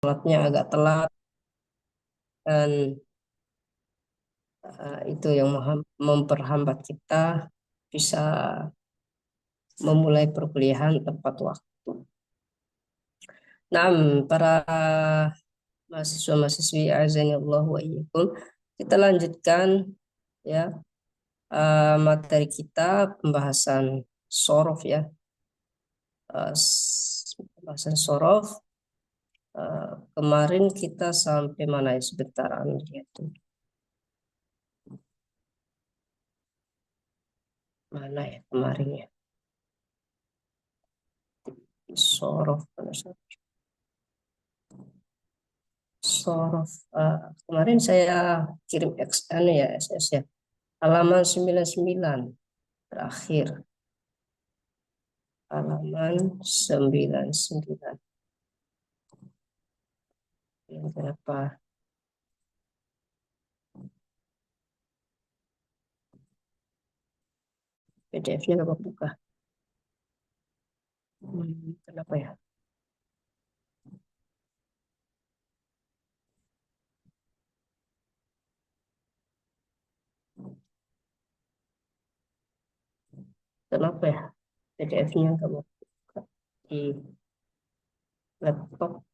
sholatnya agak telat dan itu yang memperhambat kita bisa memulai perkuliahan tepat waktu. Nah, para mahasiswa-mahasiswi azanillahu wa iyyakum, kita lanjutkan ya materi kita pembahasan sorof ya. Pembahasan sorof kemarin kita sampai mana ya, sebentar lihat tuh. Mana ya kemarin ya, sorof sorof. Kemarin saya kirim XN ya, SS ya, halaman 99 terakhir, halaman 99 yang berapa? PDF-nya nggak buka. Kenapa ya? Kenapa ya? PDF-nya nggak mau buka di laptop.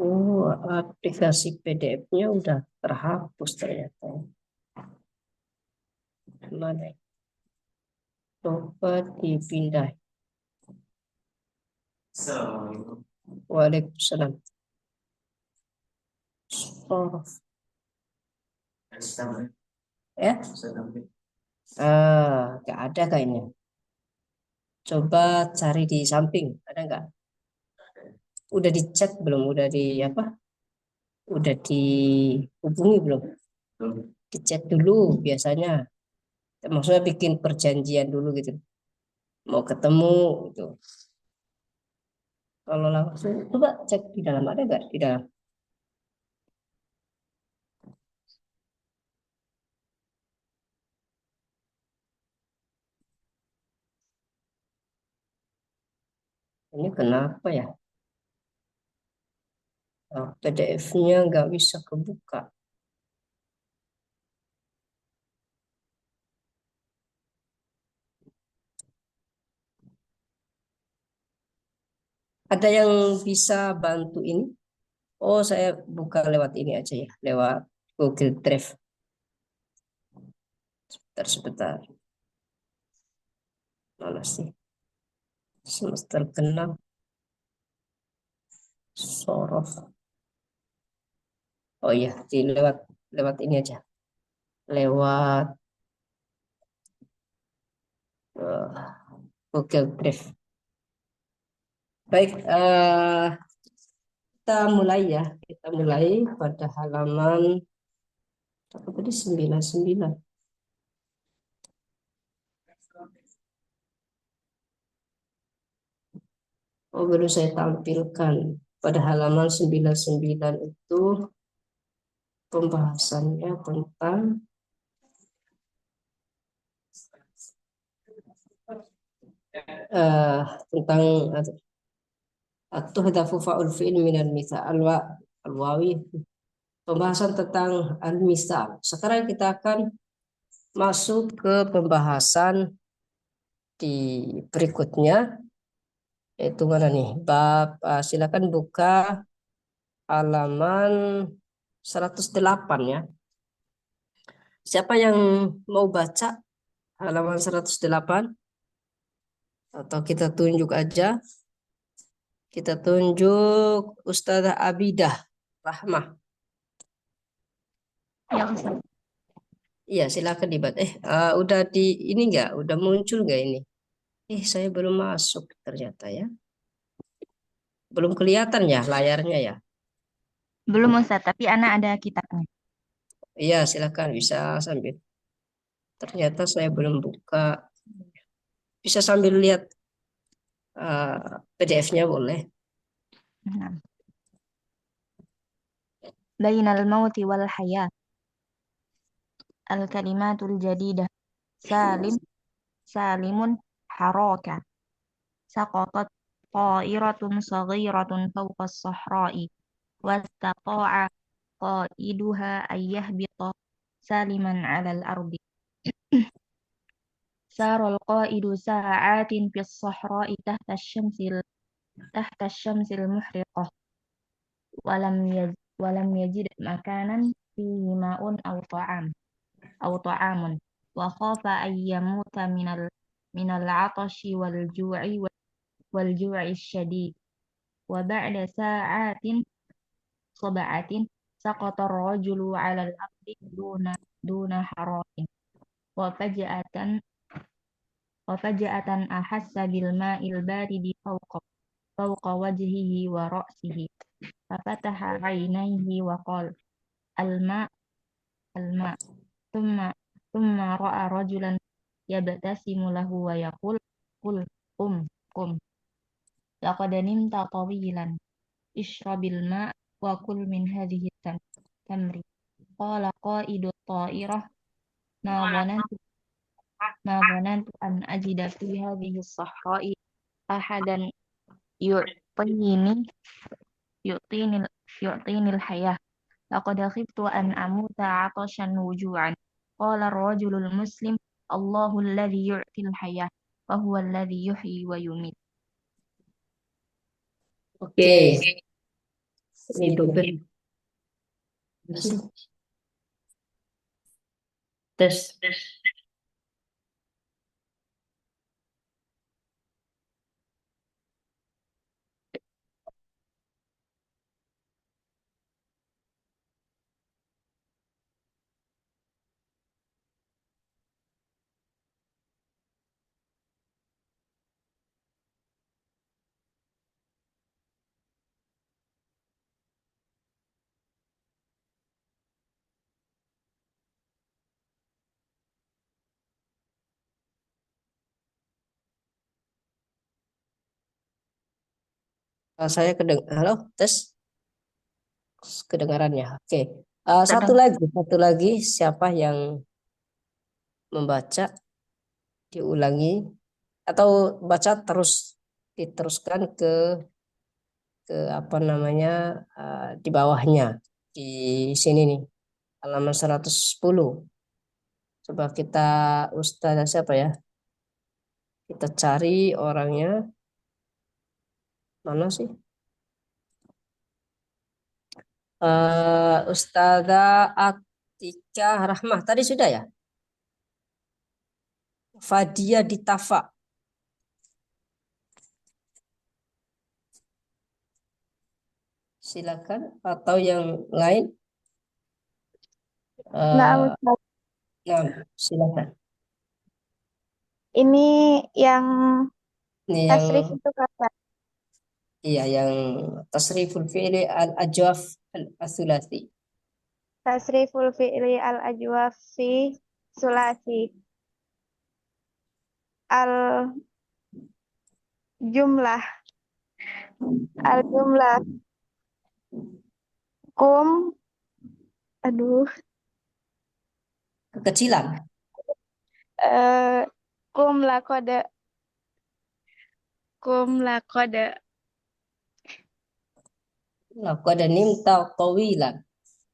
Oh, aplikasi PDF-nya udah terhapus ternyata. Mana ya? Coba dipindah. Waalaikumsalam. Oh, ya? Nggak ada kayaknya. Coba cari di samping, ada nggak? Udah dicek belum? Udah di apa? Udah dihubungi belum? Dicek dulu biasanya. Maksudnya bikin perjanjian dulu gitu. Mau ketemu gitu. Kalau langsung, coba cek di dalam, ada nggak di dalam? Ini kenapa ya? PDF-nya nggak bisa kebuka. Ada yang bisa bantu ini? Oh, saya buka lewat ini aja ya, lewat Google Drive. Sebentar. Mana sih? Semester ke-6, Sorof. Oh iya, di lewat lewat ini aja. Lewat eh, Google Drive. Baik, kita mulai ya. Kita mulai pada halaman apa tadi 99. Oh, baru saya tampilkan. Pada halaman 99 itu pembahasannya tentang eh, tentang at-tuhdafu fa'ul fi'il minal misal al-wawi. Pembahasan tentang al-misal. Sekarang kita akan masuk ke pembahasan di berikutnya, yaitu mana nih? Bab, silakan buka halaman 108 ya. Siapa yang mau baca halaman 108? Atau kita tunjuk aja? Kita tunjuk Ustazah Abidah Rahmah. Ya, Ustaz. Iya, silakan dibat. Udah di ini nggak? Udah muncul nggak ini? Saya belum masuk ternyata ya. Belum kelihatan ya layarnya ya. Belum Ustaz, tapi anak ada kitabnya. Iya, silakan bisa sambil. Ternyata saya belum buka. Bisa sambil lihat PDF-nya boleh. Nah. Bainal mauti wal hayat. Al-kalimatul jadidah. Salim, salimun, haroka. Sakotot. طائرة صغيرة فوق الصحراء واستطاع قائدها أن يهبط سالما على الأرض. سار القائد ساعات في الصحراء تحت الشمس المحرقة، ولم يجد مكانا فيه ماء أو طعام، وخاف أن يموت من العطش والجوع الشديد. وبعد ساعات 7 سقط الرجل على الأرض دون حراك، وفجأة وفجأة أحس بالماء البارد فوق وجهه ورأسه، ففتح عينيه وقال: الماء، الماء. ثم ثم رأى رجلا يبتسم له ويقول: قل، قم، قم، لقد نمت طويلا، اشرب الماء وكل من هذه التمر. قال قائد الطائرة: ما ظننت ما ظننت أن أجد في هذه الصحراء أحدا يعطيني يعطيني يعطيني الحياة، لقد خفت أن أموت عطشا وجوعا. قال الرجل المسلم: الله الذي يعطي الحياة، وهو الذي يحيي ويميت. Oke, ini dober. Tes. Saya halo, tes kedengarannya. Oke. Kadang Satu lagi, siapa yang membaca diulangi atau baca terus diteruskan ke apa namanya di bawahnya di sini nih halaman 110. Coba kita Ustazah siapa ya? Kita cari orangnya mana sih? Ustazah Atika Rahmah tadi sudah ya? Fadia Ditafa. Silakan atau yang lain. Nah, Eh, Ustaz, nah, silakan. ini yang Ini yang tasrif itu kapan? iya yang tasriful fi'li al-ajwaf al-thulathi. Tasriful fi'li al-ajwaf fi sulasi. Al-jumlah. Al-jumlah. Kum. Aduh. Kekecilan. eh kum lakode. Kum lakode. Laqad nimta tawilan.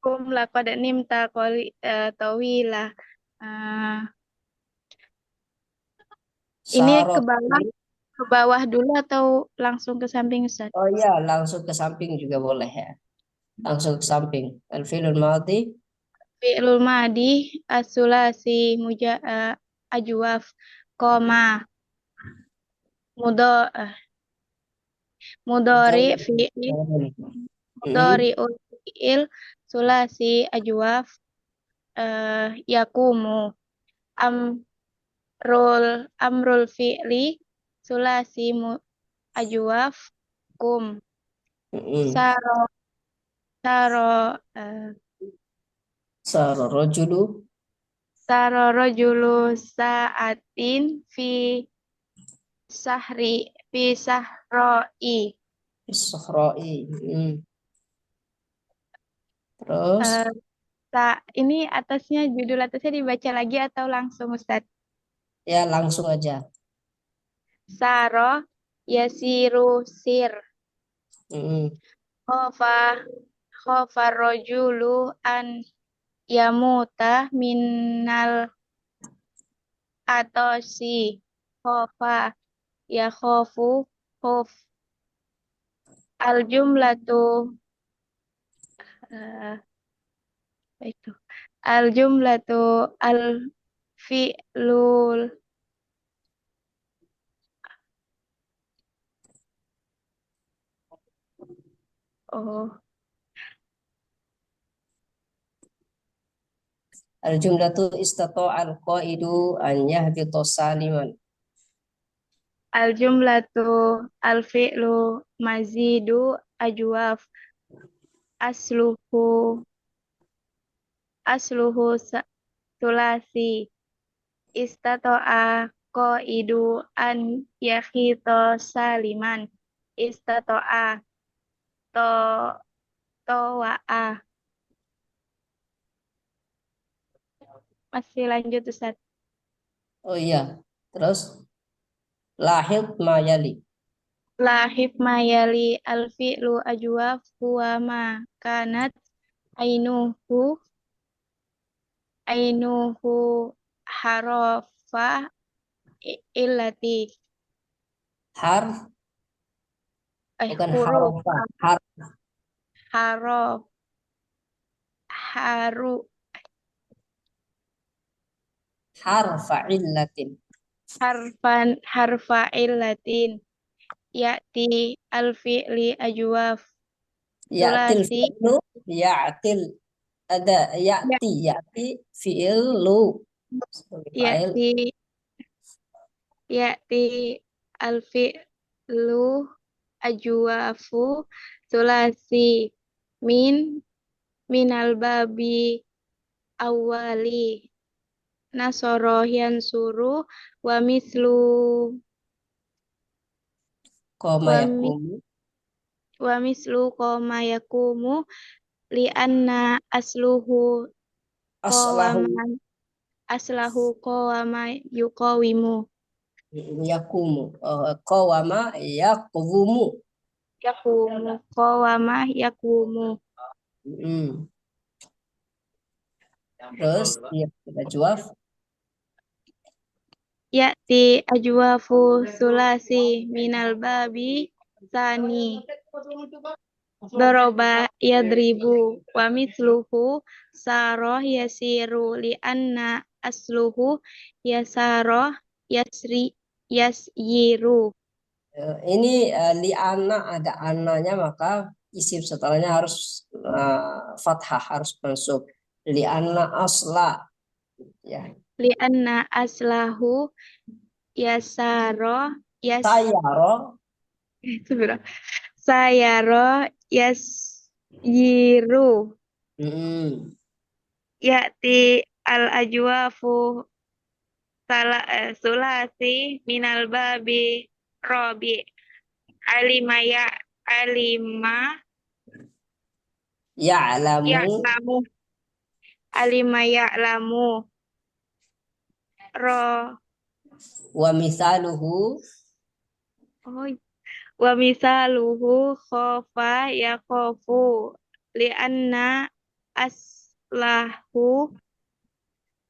Kum lakode nimta koli tawila. Eh, ini Sarot. ke bawah dulu atau langsung ke samping, Ustaz? Oh iya, langsung ke samping juga boleh ya. Langsung ke samping. Al-fi'lul madhi. Fi'lul madi as-sulasi ajwaf koma mudo eh, mudori Zaman. fi'il Hmm. mudori fi'il sulasi ajwaf yakumu amrul fi'li sulasi ajwaf kum Hmm. saro saro eh, Sara rajulu saro rojulu sa'atin fi sahroi. bis-sahra'i. Hmm. Terus Eh, ini atasnya judul atasnya dibaca lagi atau langsung Ustadz? ya langsung aja. Saro yasiru sir. Mm. Khofa khofa rojulu an yamuta minal atosi. Khofa ya khofu khof al jumlatu eh, apa itu al jumlatu al fi'lul oh Al-jumlatu istata'al qaidu an yahbita saliman. al jumlatu al fi'lu mazidu ajwaf asluhu sulasi istato'a qaidu an yakhito saliman istato'a to towa'a. Masih lanjut Ustaz. Oh iya. Terus lahid mayali. Lahif mayali al fi'lu ajwaf huwa ma kanat ainuhu ainuhu harofa illati Harf bukan huruf harofa. Harf harof haru harfa illatin. harfa illatin ya'ti al fi'li ajwaf Ya'til sulasi fi'lu ya'til ada ya, ya'ti fi'lu sebagai fa'il. ya'ti ya'ti al fi'lu ajwafu sulasi min minal babi awali nasoro yansuru wa mislu Qoma wa, mi, yakumu wa mislu koma yakumu li anna asluhu aslahu qawama aslahu qawama yuqawimu yakumu qawama yaqumu. yakumu qawama yakumu Hmm. Terus dia kita jawab ya'ti ajwafu sulasi minal babi sani doroba yadribu wa misluhu saroh yasiru li anna asluhu yasaroh yasyiru. ini li'ana ada ananya maka isim setelahnya harus fathah harus mansub. Li'anna asla ya. Li anna aslahu yasaroh Sayaro sayaroh yasyiru. mm, Ya'ti al ajwafu sulasi minal babi robi alima alima ya'lamu ya'lamu alima ya'lamu ro wa misaluhu oh, wa misaluhu khofa ya khofu li anna aslahu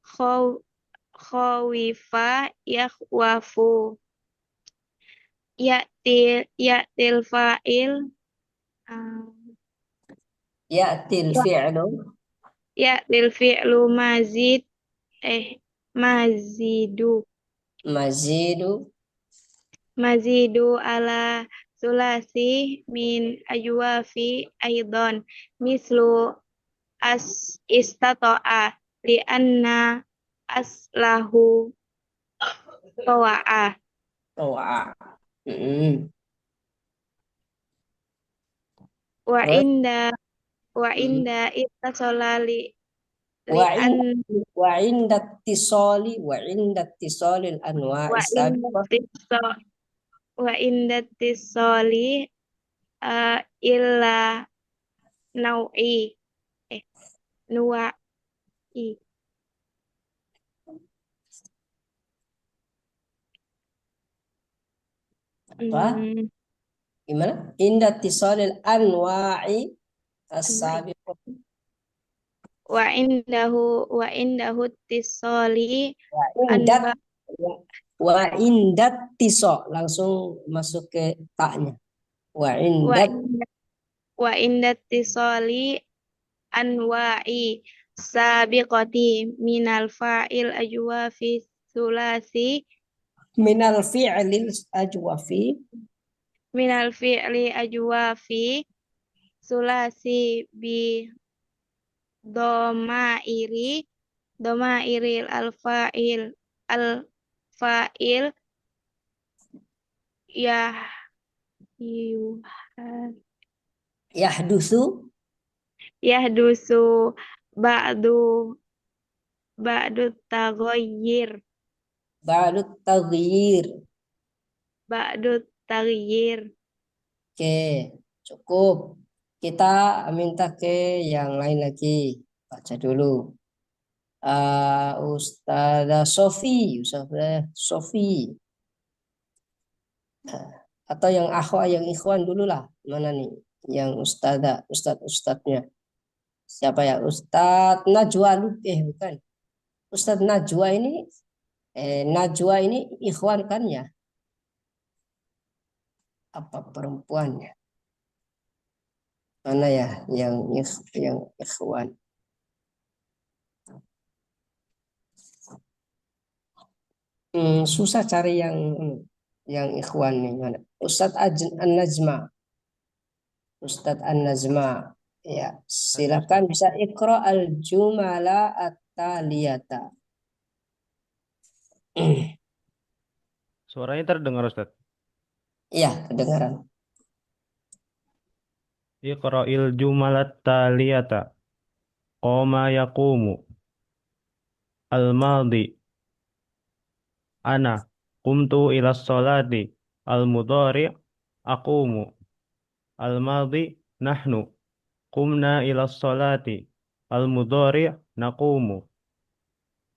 khaw khawifa yakhwafu ya'til fa'il um, ya'til fi'lu ya'til fi'lu mazid mazidu mazidu mazidu ala sulasi min ajwafi aidon mislu istato'a li anna aslahu tawa'a wa mm. wa Terus inda wa mm. inda ittasola li wa an inda wa inda ittisalil wa anwa'i inda sabiqah tiso- wa inda tisoli illa nau'i eh nuwa'i Apa? Hmm, Gimana? Inda tisalil anwa'i anwa'i. as-sabiqah. Wa indahu tisoli Wa indat anwa wa indat tiso langsung masuk ke taknya. Wa wa indat inda wa indat tisoli anwa'i sabiqati minal fa'il ajwafi sulasi minal fi'lil ajwafi minal fi'li ajwafi sulasi bi domairi domairil al fa'il yah yuhan yahdusu yahdusu ba'du ba'du taghayyir ba'dut taghyir. ba'du taghayyir. Oke, cukup. Kita minta ke yang lain lagi. Baca dulu. Ustazah Sofi. Atau yang akhwa, yang ikhwan dulu lah. Mana nih? Yang ustadznya. Siapa ya? Ustadz Najwa bukan. Ustadz Najwa ini ikhwan kan ya? Apa perempuannya? Mana ya yang ikhwan? Susah cari yang ikhwan nih mana? An-Najma. Ustadz An-Najma. Ya, silakan bisa ikra al-jumala at-taliyata. Suaranya terdengar, Ustaz. Iya, kedengaran. Iqra'il jumalat taliyata. Qoma yaqumu. Al-madi. Ana. Qumtu ila sholati. Al-mudhari' aqumu. Al-madi. Nahnu. Qumna ila sholati. Al-mudhari' naqumu.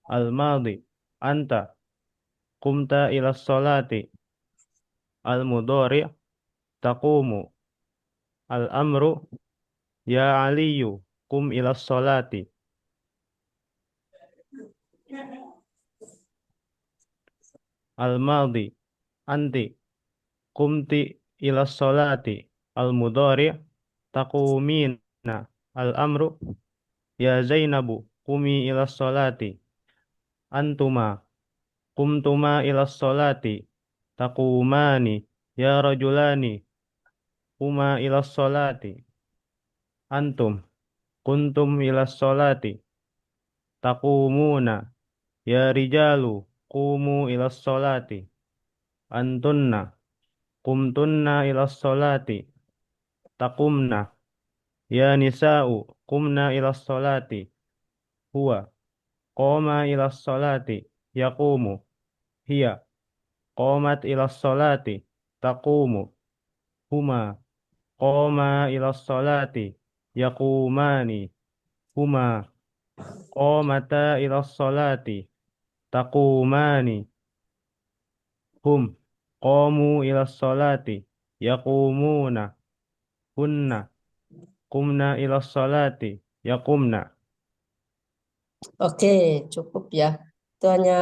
Al-madi. Anta. Qumta ila sholati. Al-mudhari' taqumu. Al-amru. Ya aliyu. Qum ila sholati. Al-madi. Anti. Kumti ila sholati. Al-mudhari' taqumina. Al-amru. Ya Zainabu. Kumi ila sholati. Antuma. Kumtuma ila sholati. Taqumani. Ya rajulani. Kuma ila sholati. Antum. Kuntum ila sholati. Taqumuna. Ya rijalu. Kumu ila sholati. Antunna. Kumtunna ila sholati. Taqumna. Ya nisa'u. Kumna ila sholati. Huwa. Qoma ila sholati. Yaqumu. Hiya. Qomat ila sholati. Taqumu. Huma. Qoma ila sholati. Yaqumani. Huma. Qomata ila sholati. Taqumani. Hum. Qamu ila sholati. Yaqumuna. Hunna. Qumna ila sholati. Yaqumna. Oke, cukup ya. Itu hanya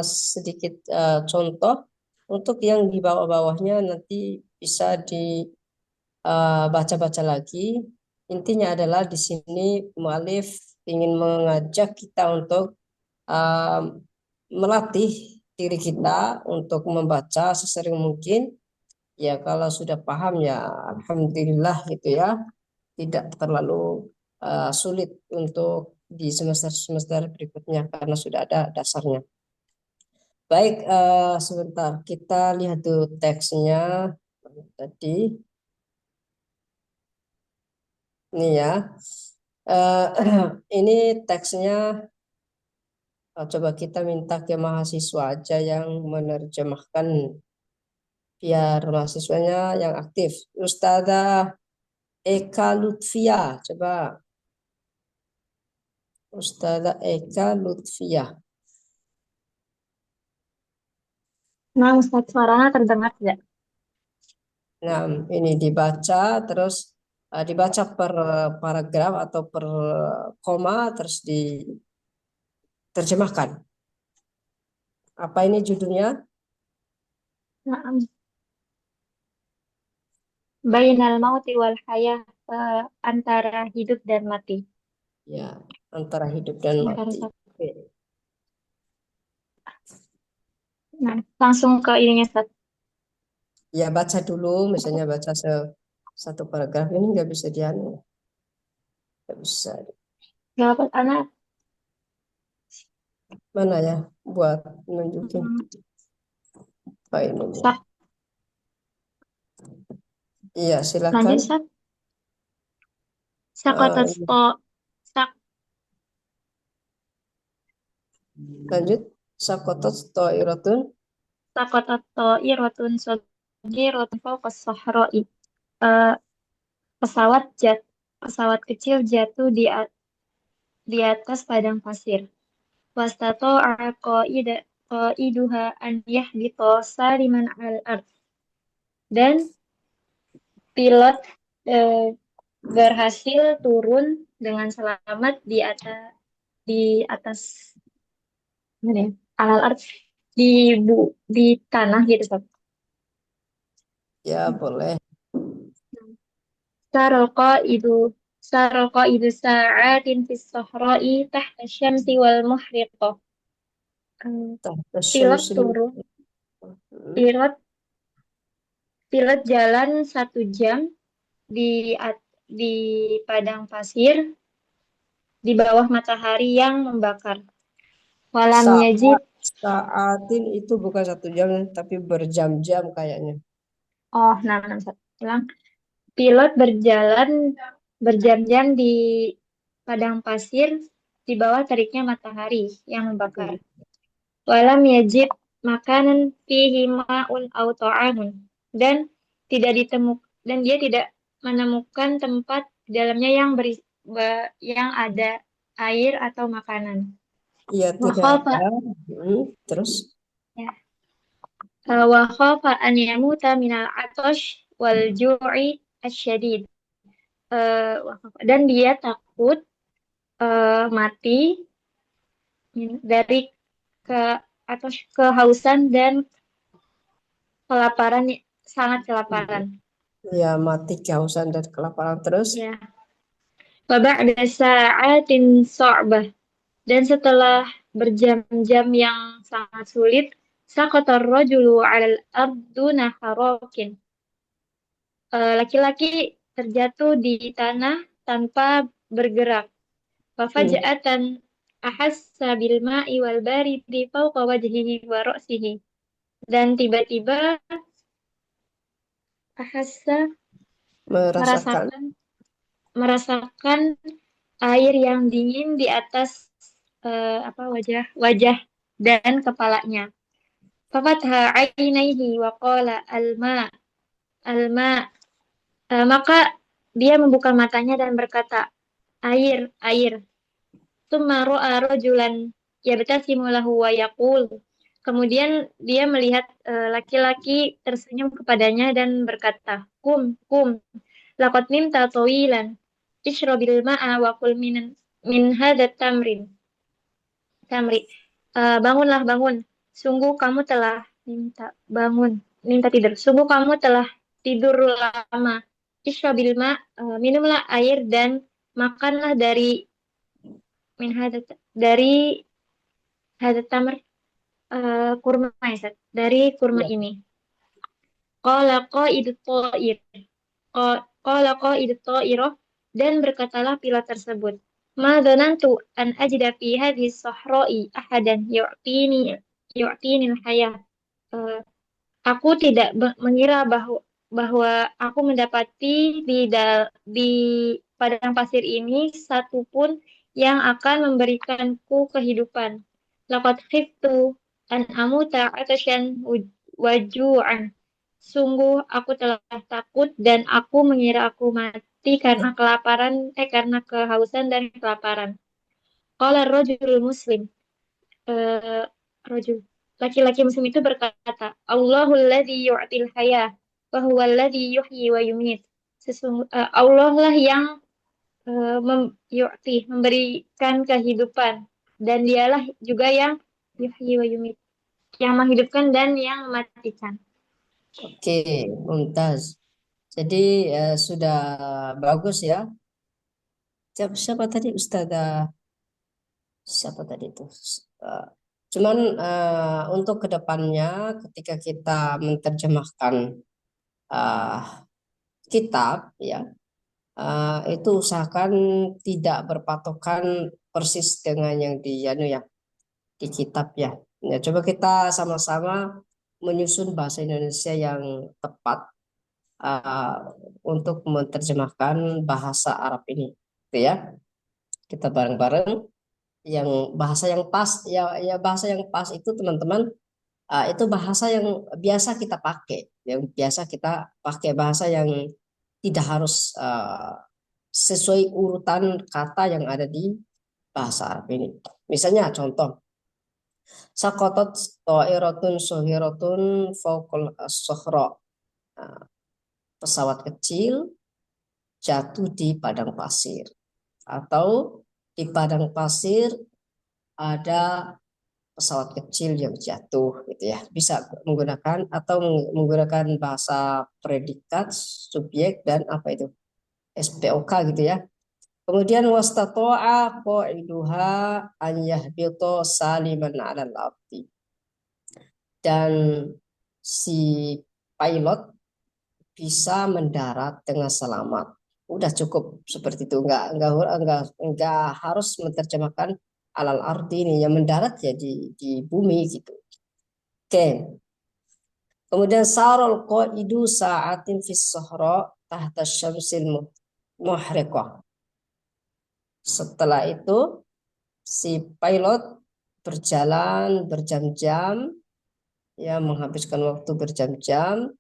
sedikit contoh. Untuk yang di bawah-bawahnya nanti bisa dibaca-baca lagi. Intinya adalah di sini mualif ingin mengajak kita untuk uh, melatih diri kita untuk membaca sesering mungkin. Ya, kalau sudah paham ya alhamdulillah gitu ya. Tidak terlalu sulit untuk di semester-semester berikutnya karena sudah ada dasarnya. Baik, sebentar kita lihat dulu teksnya tadi. Ini ya, Eh, ini teksnya. Coba kita minta ke mahasiswa aja yang menerjemahkan biar mahasiswanya yang aktif. Ustazah Eka Lutfia, coba Ustazah Eka Lutfia. Nah, Ustaz, suaranya terdengar tidak? Nah, ini dibaca terus dibaca per paragraf atau per koma terus diterjemahkan. Apa ini judulnya? Naam. Bainal mauti wal hayah, antara hidup dan mati. Ya, antara hidup dan Antara mati. satu. Oke. Nah, langsung ke ininya Ustaz. Ya, baca dulu, misalnya baca satu paragraf ini nggak bisa dianu, nggak bisa. Gak apa, anak. Mana ya buat nunjukin Hmm, apa ininya? Ustaz, Iya, silakan. lanjut Ustaz. Eh, Sakotat to, sak, lanjut. Sakotot toiratun. sakotat to irotun sogirotun fauqas sahroi. Eh, pesawat jat, pesawat kecil jatuh di atas padang pasir. Wastato qaiduha an yahbito saliman al ard. Dan pilot eh, berhasil turun dengan selamat di atas mana ya? Alal ard, di di tanah gitu Sob. Ya, boleh. Saroko itu Saroko itu sa'atin fis sahra'i tahta syamsi wal muhriqah. Eh, Tahta Pilot syamsil. turun, Hmm. pilot pilot jalan 1 jam di padang pasir di bawah matahari yang membakar. Walam Saat yajid. saatin itu bukan 1 jam, tapi berjam-jam kayaknya. Oh, nah, satu ulang. Pilot berjalan berjam-jam di padang pasir di bawah teriknya matahari yang membakar. Walam yajid makanan fihi ma'un au ta'amun. Dan dia tidak menemukan tempat di dalamnya yang ada air atau makanan. Iya, Wa tidak khafa ada. Terus, ya. Wa khafa an yamuta minal atash wal ju'i asyadid. Dan dia takut mati dari ke atau kehausan dan kelaparan, sangat kelaparan. ya mati kehausan dan kelaparan. Terus, Ya. Wa ba'da sa'atin sa'bah. Dan setelah berjam-jam yang sangat sulit, saqatar rajulu 'alal arduna harokin. Laki-laki terjatuh di tanah tanpa bergerak. hmm, Fafaja'atan ahassa bil ma'i wal baridi fawqa wajhihi wa ra'sihi. Dan tiba-tiba ahassa merasakan. merasakan merasakan air yang dingin di atas wajah wajah dan kepalanya. Fafatha ainaihi wa qala alma alma. Maka dia membuka matanya dan berkata, air, air. Tsumma ra'a rajulan yabtasimu lahu wa yaqul. Kemudian dia melihat laki-laki tersenyum kepadanya dan berkata, kum, kum, laqad nimta tawilan, ishrabil ma'a wa kul min hadat tamri. Bangunlah, bangun. Sungguh kamu telah minta tidur. Sungguh kamu telah tidur lama. Ishrabil ma, minumlah air dan makanlah dari hadat tamr, kurma ya, Sat. Dari kurma Ya, ini. Qala qaidu ta'ir. Qala qaidu ta'irah, dan berkatalah pilot tersebut. Ma dhanantu an ajida fi hadhihi sahra'i ahadan yu'tini al-hayah. Eh, aku tidak mengira bahwa aku mendapati di padang pasir ini satupun yang akan memberikanku kehidupan. Laqad khiftu an amuta atasyan waju'an. Sungguh aku telah takut dan aku mengira aku mati karena kehausan dan kelaparan. Qala rajul muslim. eh, Rajul. Laki-laki muslim itu berkata, Allahul ladzi yu'til hayah. wa huwallazi yuhyi wa yumit. Allah lah yang memberikan kehidupan, dan dialah juga yang yuhyi wa yumit, yang menghidupkan dan yang mematikan. Oke, Mumtaz. Jadi sudah bagus ya. Siapa tadi Ustazah? Siapa tadi itu? Eh, Cuman untuk kedepannya ketika kita menerjemahkan eh, kitab ya, itu usahakan tidak berpatokan persis dengan yang di anu ya, di kitab ya. Ya, coba kita sama-sama menyusun bahasa Indonesia yang tepat uh, untuk menerjemahkan bahasa Arab ini, gitu ya. Kita bareng-bareng yang bahasa yang pas, ya, ya bahasa yang pas itu teman-teman, itu bahasa yang biasa kita pakai, yang biasa kita pakai bahasa yang tidak harus sesuai urutan kata yang ada di bahasa Arab ini. Misalnya contoh, sakotot to'iratun sohiratun fauqal sohro. Pesawat kecil jatuh di padang pasir. Atau di padang pasir ada pesawat kecil yang jatuh gitu ya. Bisa menggunakan atau menggunakan bahasa predikat, subjek dan apa itu? SPOK gitu ya. Kemudian wastata'a qa'iduha an yahbita saliman 'alal ardi. Dan si pilot bisa mendarat dengan selamat. Udah cukup seperti itu, enggak harus menerjemahkan alal ardi ini yang mendarat ya di bumi gitu. Oke. Kemudian sarul qaidu sa'atin fis sahra tahta syamsil muhriqah. Setelah itu si pilot berjalan berjam-jam ya, menghabiskan waktu berjam-jam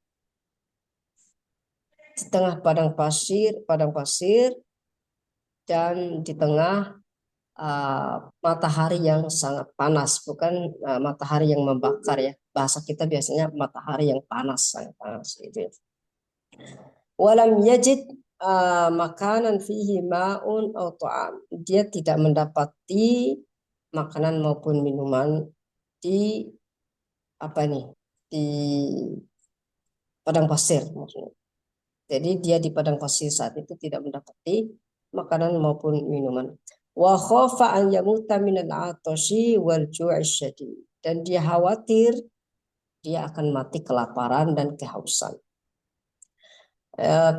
di tengah padang pasir dan di tengah matahari yang sangat panas, bukan matahari yang membakar ya. Bahasa kita biasanya matahari yang panas, sangat panas gitu ya. Walam yajid makanan fihi ma'un atau ta'am. Dia tidak mendapati makanan maupun minuman di apa nih? Di padang pasir maksudnya. Jadi dia di padang pasir saat itu tidak mendapati makanan maupun minuman. Wa khafa an yamuta minal atashi wal ju'i syadid. Dan dia khawatir dia akan mati kelaparan dan kehausan.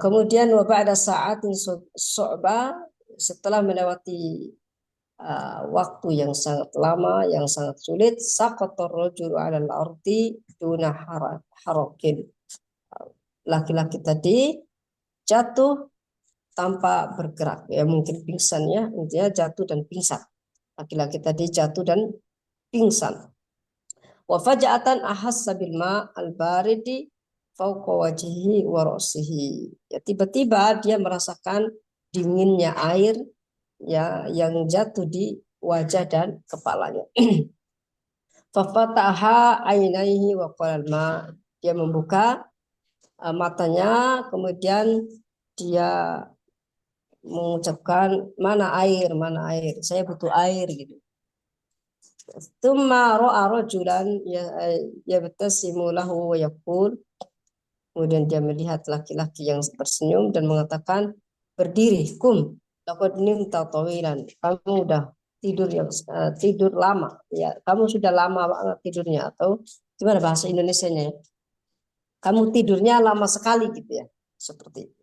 Kemudian wa ba'da sa'atin su'ba, setelah melewati waktu yang sangat lama, yang sangat sulit, saqatar rajulu 'alal ardi duna harakin. Laki-laki tadi jatuh tanpa bergerak, ya mungkin pingsan ya, intinya jatuh dan pingsan. Laki-laki tadi jatuh dan pingsan. Wa faja'atan ahassa bil ma' al-baridi fawqa wajhihi wa ra'sihi. Ya tiba-tiba dia merasakan dinginnya air ya yang jatuh di wajah dan kepalanya. Fa fataha ainaihi wa qala ma, dia membuka matanya, kemudian dia mengucapkan mana air, saya butuh air gitu. Tsumma ra'a rajulan yabtasimu lahu wa yaqul, kemudian dia melihat laki-laki yang tersenyum dan mengatakan, berdiri, kum, laqad nimta tawilan, kamu udah tidur lama ya, kamu sudah lama banget tidurnya, atau gimana bahasa Indonesianya ya, kamu tidurnya lama sekali gitu ya, seperti itu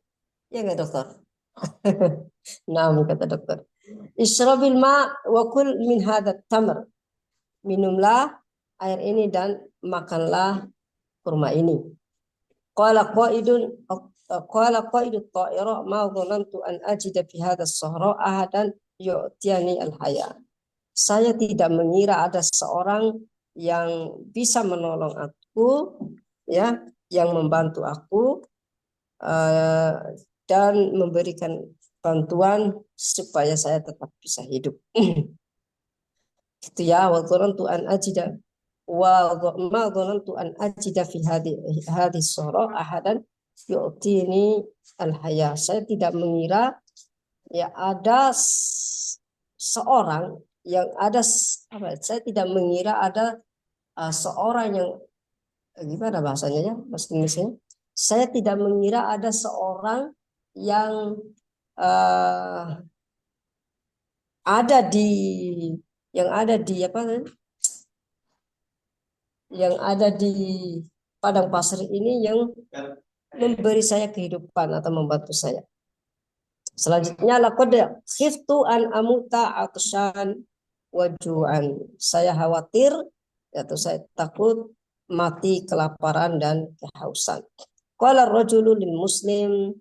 ya nggak dokter? Nah, kata dokter, Ishrabil ma wa kul min hadat tamr, minumlah air ini dan makanlah kurma ini. Qala qaidun qala qaidut ta'ira ma dhanantu an ajida fi hadha as-sahra ahadan yu'tiyani al-haya. Saya tidak mengira ada seorang yang bisa menolong aku ya, yang membantu aku dan memberikan bantuan supaya saya tetap bisa hidup. Gitu ya, wa dhanantu an ajida wa ma dhanantu an ajida fi hadhihi as-sahra ahadan yu'ti ini al-haya. Saya tidak mengira ya ada seorang yang ada saya tidak mengira ada seorang yang gimana bahasanya ya bahasa Indonesia. Saya tidak mengira ada seorang yang eh, ada di yang ada di apa yang ada di padang pasir ini yang memberi saya kehidupan atau membantu saya. Selanjutnya laqad khiftu an amuta atshan wajuan. Saya khawatir atau saya takut mati kelaparan dan kehausan. Qala rajulu lil muslim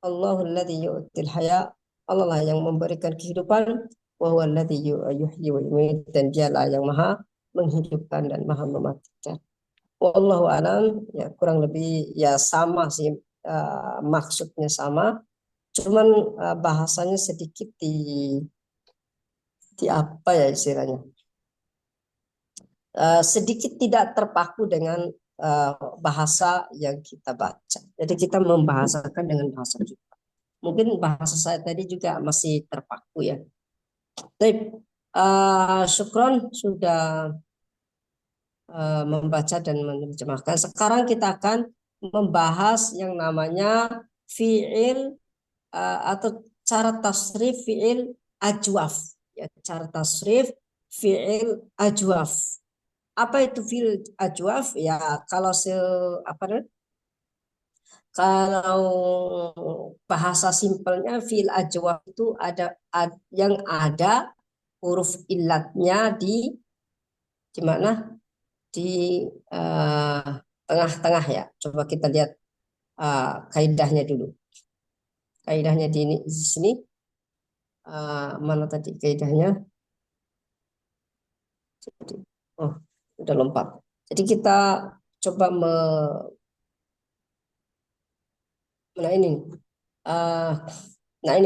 Allahul ladzi yu'til haya. Allah lah yang memberikan kehidupan wa huwa alladzi yuhyi wa yumiit, dan dialah yang maha menghidupkan dan maha mematikan. Wallahu alam, ya kurang lebih ya sama sih, maksudnya sama, cuman bahasanya sedikit di apa ya istilahnya, sedikit tidak terpaku dengan bahasa yang kita baca. Jadi kita membahasakan dengan bahasa kita. Mungkin bahasa saya tadi juga masih terpaku ya. Baik, syukron sudah membaca dan menerjemahkan. Sekarang kita akan membahas yang namanya fi'il atau cara tasrif fi'il ajwaf. Ya, cara tasrif fi'il ajwaf. Apa itu fi'il ajwaf? Ya, kalau kalau bahasa simpelnya fi'il ajwaf itu yang ada huruf illatnya di mana? Di tengah-tengah ya. Coba kita lihat kaidahnya dulu. Kaidahnya di sini. Mana tadi kaidahnya? Oh, udah lompat. Jadi kita coba nah ini. Nah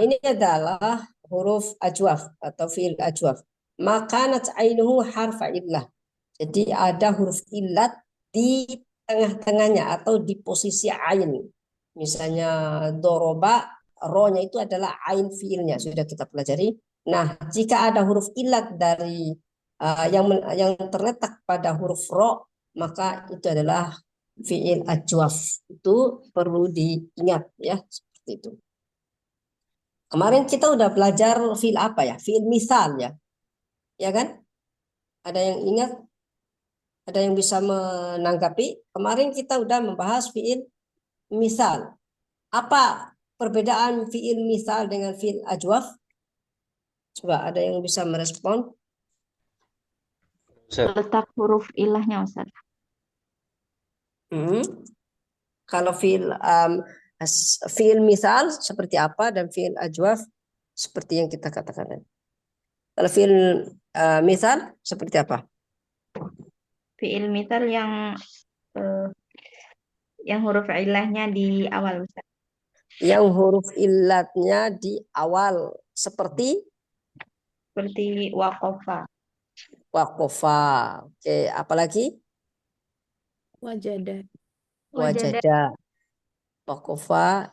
ini adalah huruf ajwaf atau fiil ajwaf. Makanat ainuhu harfa illah. Jadi ada huruf illat di tengah-tengahnya atau di posisi ain. Misalnya doroba, ro-nya itu adalah ain fiilnya, sudah kita pelajari. Nah, jika ada huruf illat dari yang terletak pada huruf ro, maka itu adalah fiil ajwaf. Itu perlu diingat ya, seperti itu. Kemarin kita udah belajar fiil apa ya? Fiil misal ya. Ya kan? Ada yang ingat? Ada yang bisa menanggapi? Kemarin kita udah membahas fiil misal. Apa perbedaan fiil misal dengan fiil ajwaf? Coba ada yang bisa merespon? Letak huruf ilahnya, Ustaz. Kalau fiil misal seperti apa dan fiil ajwaf seperti yang kita katakan. Kalau fiil misal seperti apa? Fiil misal yang huruf ilahnya di awal, Ustaz. Yang huruf illatnya di awal seperti waqafa. waqafa. Oke, apalagi? Wajada. Wajada. Waqafa,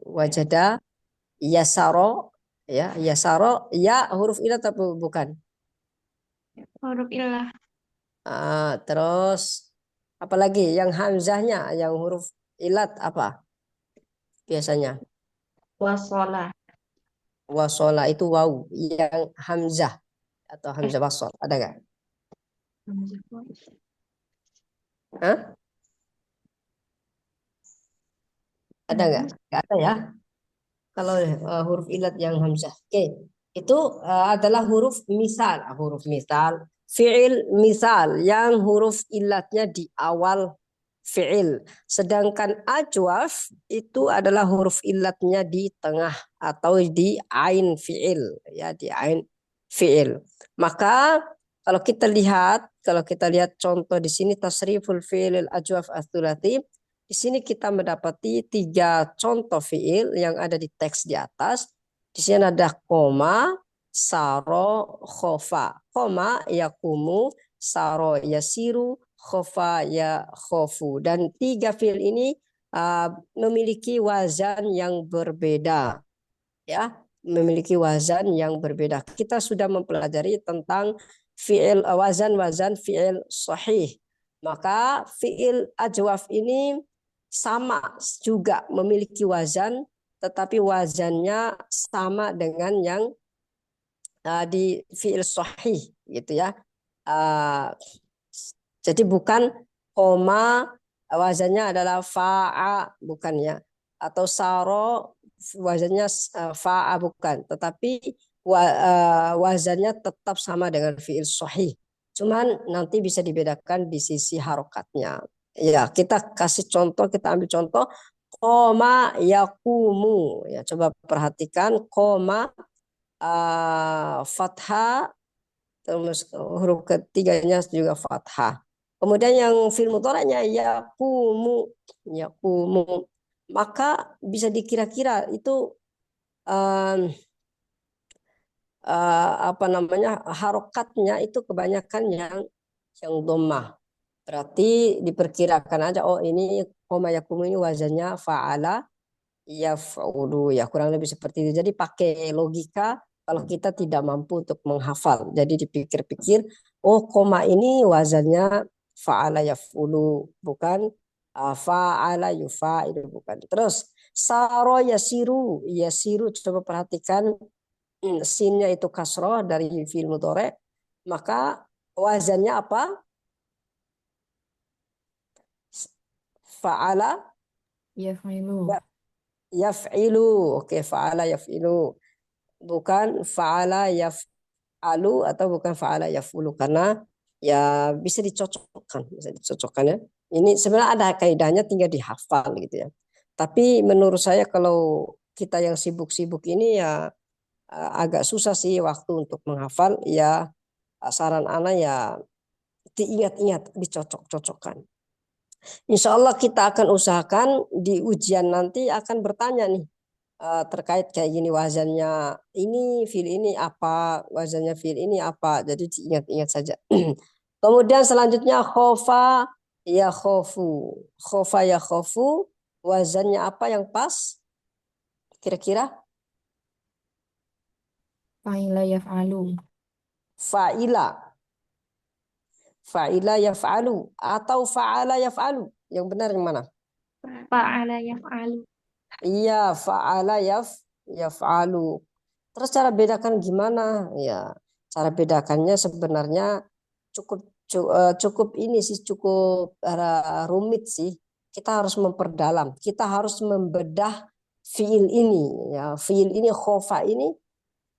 wajada, yasaro, ya, yasaro, ya huruf illat atau bukan? Huruf ilah. Terus apalagi yang hamzahnya, yang huruf illat apa biasanya? Wasola. Wasola itu waw, yang hamzah atau hamzah wasol ada nggak? Hah? Ada nggak? Nggak ada ya. Kalau huruf illat yang hamzah. Oke, itu adalah huruf misal. Huruf misal, fi'il misal yang huruf illatnya di awal fi'il. Sedangkan ajwaf itu adalah huruf illatnya di tengah atau di ain fi'il, ya, di ain fi'il. Maka kalau kita lihat contoh di sini tasriful fi'il ajwaf ats-tsulats, di sini kita mendapati 3 contoh fiil yang ada di teks di atas. Di sini ada koma, saro, khofa. Koma yakumu, saro yasiru, khofa, ya khofu. Dan tiga fiil ini memiliki wazan yang berbeda. Ya, memiliki wazan yang berbeda. Kita sudah mempelajari tentang fiil wazan fiil sahih. Maka fiil ajwaf ini sama juga memiliki wazan, tetapi wazannya sama dengan yang di fiil sahih gitu ya. Uh, jadi bukan koma wazannya adalah fa'a, bukan ya, atau saro wazannya fa'a, bukan, tetapi wazannya tetap sama dengan fiil sahih, cuman nanti bisa dibedakan di sisi harokatnya. Ya, kita kasih contoh, kita ambil contoh koma yakumu ya, coba perhatikan koma fathah, terus huruf ketiganya juga fathah. Kemudian yang fi'il mudhari'nya yaqumu, yaqumu. Maka bisa dikira-kira itu um, apa namanya, harokatnya itu kebanyakan yang dhammah. Berarti diperkirakan aja, oh ini koma yaqumu ini wazannya fa'ala yaf'ulu, ya kurang lebih seperti itu. Jadi pakai logika kalau kita tidak mampu untuk menghafal. Jadi dipikir-pikir, oh koma ini wazannya fa'ala yaf'ulu, bukan fa'ala yufa'ilu, bukan. Terus saro yasiru, yasiru, coba perhatikan sinnya itu kasroh dari fi'il mudhari', maka wazannya apa? Fa'ala Yaf'ilu. yaf'ilu. Oke, fa'ala yaf'ilu. Bukan fa'ala yaf'alu atau bukan fa'ala yaf'ulu, karena ya bisa dicocokkan ya. Ini sebenarnya ada kaidahnya, tinggal dihafal gitu ya. Tapi menurut saya kalau kita yang sibuk-sibuk ini ya agak susah sih waktu untuk menghafal ya. Saran ana ya diingat-ingat, dicocok-cocokkan. Insya Allah kita akan usahakan di ujian nanti akan bertanya nih terkait kayak gini, wazannya ini fil ini apa, wazannya fil ini apa, jadi diingat-ingat saja. Kemudian selanjutnya khofa ya khofu, khofa ya khofu, wazannya apa yang pas kira-kira? Fa'ila yaf'alu. Fa'ila, fa'ila yaf'alu atau fa'ala yaf'alu, yang benar yang mana? Fa'ala yaf'alu. Iya, fa'ala yaf'alu. Terus cara bedakan gimana? Ya, cara bedakannya sebenarnya cukup cukup ini sih, cukup rumit sih. Kita harus memperdalam. Kita harus membedah fiil ini. Ya, fiil ini khofa ini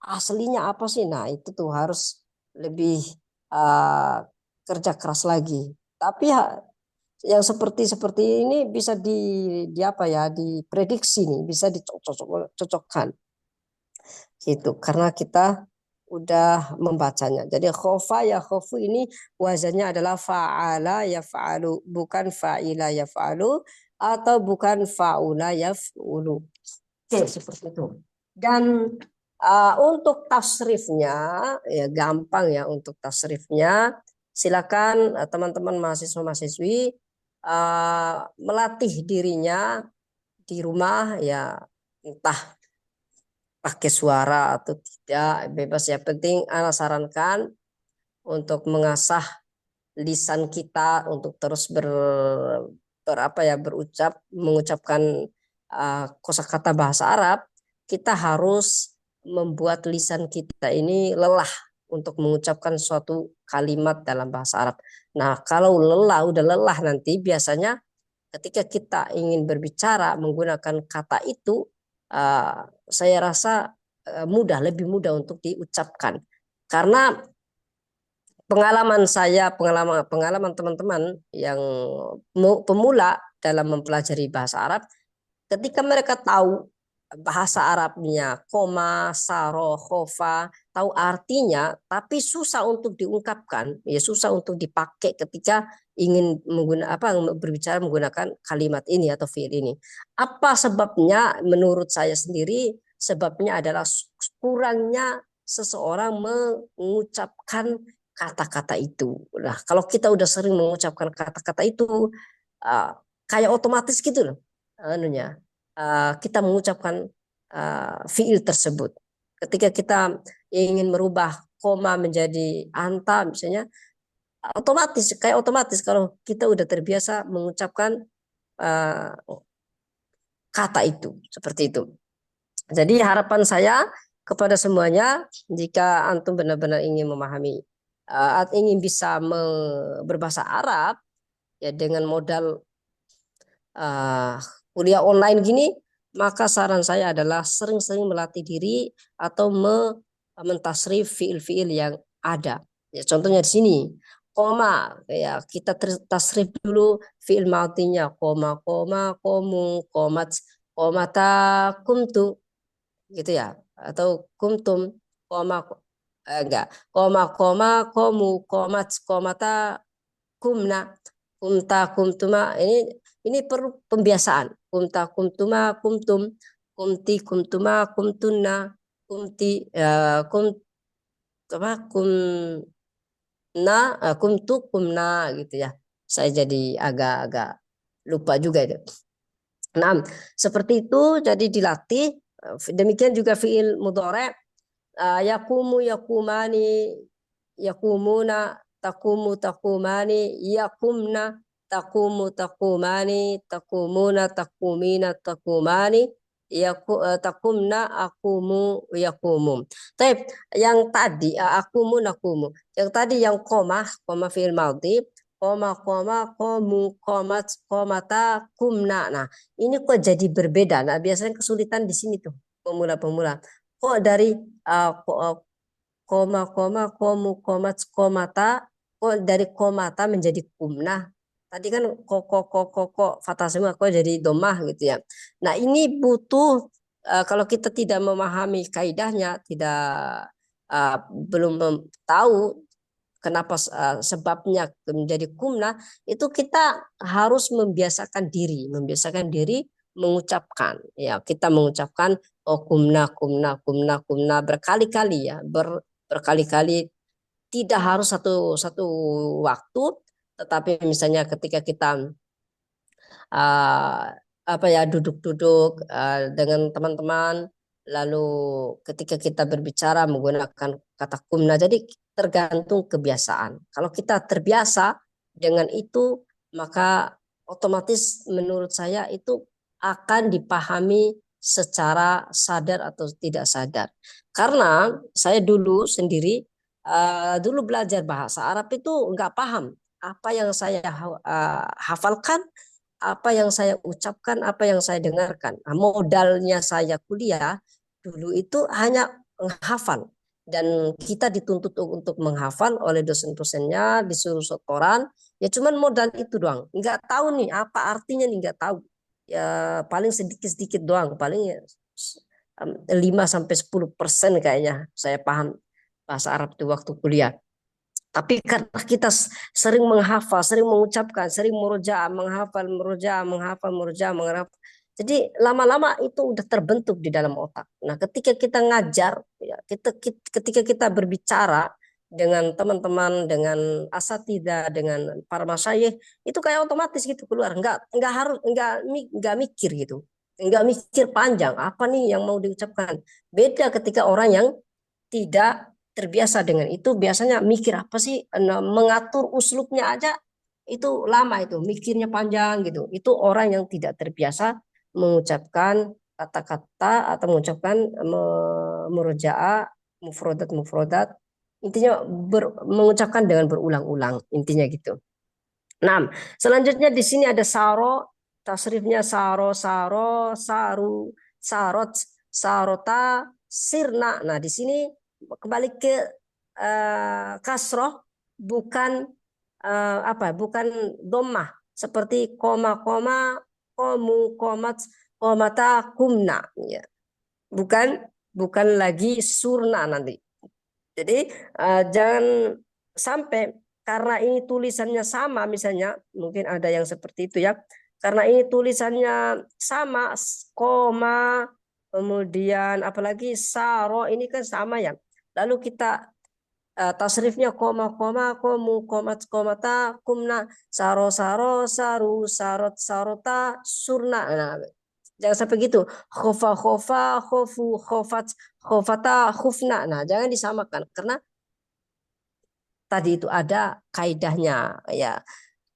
aslinya apa sih? Nah, itu tuh harus lebih uh, kerja keras lagi. Tapi yang seperti seperti ini bisa di apa ya, diprediksi nih, bisa dicocokkan gitu, karena kita udah membacanya. Jadi khofa ya khofu ini wazannya adalah fa'ala yaf'alu, bukan fa'ila yaf'alu atau bukan fa'ula yaf'ulu. Oke, seperti itu. Dan untuk tasrifnya ya gampang ya, untuk tasrifnya silakan teman-teman mahasiswa-mahasiswi melatih dirinya di rumah ya, entah pakai suara atau tidak, bebas ya. Penting Ana sarankan untuk mengasah lisan kita untuk terus berapa ya, mengucapkan kosakata bahasa Arab. Kita harus membuat lisan kita ini lelah untuk mengucapkan suatu kalimat dalam bahasa Arab. Nah, kalau udah lelah nanti biasanya ketika kita ingin berbicara menggunakan kata itu, saya rasa lebih mudah untuk diucapkan. Karena pengalaman teman-teman yang pemula dalam mempelajari bahasa Arab, ketika mereka tahu bahasa Arabnya, koma, saro, khofa, tahu artinya, tapi susah untuk diungkapkan, ya susah untuk dipakai ketika ingin berbicara menggunakan kalimat ini atau fiil ini. Apa sebabnya? Menurut saya sendiri, sebabnya adalah kurangnya seseorang mengucapkan kata-kata itu. Nah, kalau kita udah sering mengucapkan kata-kata itu, uh, kayak otomatis gitu loh, anunya, kita mengucapkan fiil tersebut. Ketika kita ingin merubah koma menjadi anta, misalnya, kayak otomatis kalau kita udah terbiasa mengucapkan uh, kata itu, seperti itu. Jadi harapan saya kepada semuanya, jika antum benar-benar ingin memahami, ingin bisa berbahasa Arab, ya dengan modal uh, kuliah online gini, maka saran saya adalah sering-sering melatih diri atau mentasrif fiil-fiil yang ada. Ya, contohnya di sini, koma, ya kita tasrif dulu fiil matinya, koma, koma, komu, komat, komata, kumtu, gitu ya, atau kumtum, koma, enggak, koma, komu, komat, komata, kumna, kumta, kumtuma. Ini perlu pembiasaan. Kumta, kumtuma, kumtum, kumti, kumtuma, kumtunna, kumti, kum apa, kumtu, kumna, gitu ya. Saya jadi agak-agak lupa juga itu. Nah, seperti itu, jadi dilatih. Demikian juga fiil mudhari, yakumu, yakumani, yakumuna, takumu, takumani, yakumna, takumu, takumani, takumuna, takumina, takumani, takumna, akumu, yakumu. Tapi yang tadi, akumu, nakumu. Yang tadi yang koma fiil madhi, koma, komu, komat, komata, kumna. Nah, ini kok jadi berbeda. Nah, biasanya kesulitan di sini tuh, pemula-pemula. Kok dari koma, komu, komat, komata, kok dari komata menjadi kumna. Tadi kan kok fathah semua, kok jadi domah gitu ya. Nah, ini butuh, kalau kita tidak memahami kaidahnya, tidak, belum tahu kenapa, sebabnya menjadi kumna, itu kita harus membiasakan diri mengucapkan, ya, kita mengucapkan, oh, kumna, kumna, kumna, kumna berkali-kali, ya, berkali-kali, tidak harus satu satu waktu, tetapi misalnya ketika kita uh, apa ya, duduk-duduk dengan teman-teman, lalu ketika kita berbicara menggunakan kata kumna, jadi tergantung kebiasaan. Kalau kita terbiasa dengan itu, maka otomatis menurut saya itu akan dipahami secara sadar atau tidak sadar. Karena saya dulu sendiri, dulu belajar bahasa Arab itu nggak paham apa yang saya hafalkan, apa yang saya ucapkan, apa yang saya dengarkan. Nah, modalnya saya kuliah dulu itu hanya menghafal, dan kita dituntut untuk menghafal oleh dosen-dosennya, disuruh setoran, ya cuman modal itu doang. Nggak tahu nih apa artinya nih, nggak tahu. Ya paling sedikit-sedikit doang, paling ya 5-10% kayaknya saya paham bahasa Arab itu waktu kuliah. Tapi karena kita sering menghafal, sering mengucapkan, sering murojaah, menghafal, murojaah, menghafal, murojaah, menghafal. Jadi lama-lama itu udah terbentuk di dalam otak. Nah, ketika kita ngajar, ya, ketika kita berbicara dengan teman-teman, dengan asatidzah, dengan para masyayikh, itu kayak otomatis gitu keluar. Nggak harus, nggak mikir gitu, nggak mikir panjang apa nih yang mau diucapkan. Beda ketika orang yang tidak terbiasa dengan itu, biasanya mikir apa sih, mengatur uslubnya aja itu lama, itu mikirnya panjang gitu. Itu orang yang tidak terbiasa mengucapkan kata-kata atau mengucapkan murojaah, mufrodat, intinya mengucapkan dengan berulang-ulang, intinya gitu. Nah, selanjutnya di sini ada saro, tasrifnya saro, saro, saru, sarot, sarota, sirna. Nah, di sini kembali ke kasroh, bukan bukan domah, seperti koma, komu, komat, komata, kumna, ya. Bukan bukan lagi surna nanti. Jadi jangan sampai karena ini tulisannya sama, misalnya mungkin ada yang seperti itu ya. Karena ini tulisannya sama, koma, kemudian apalagi saro, ini kan sama ya. Lalu kita tasrifnya koma, komu, komat, komata, kumna, saro, saro, saru, sarot, sarota, surna. Nah, jangan sampai gitu. Khofa, khofa, khofu, khofat, khofata, khufna. Nah, jangan disamakan karena tadi itu ada kaidahnya, ya.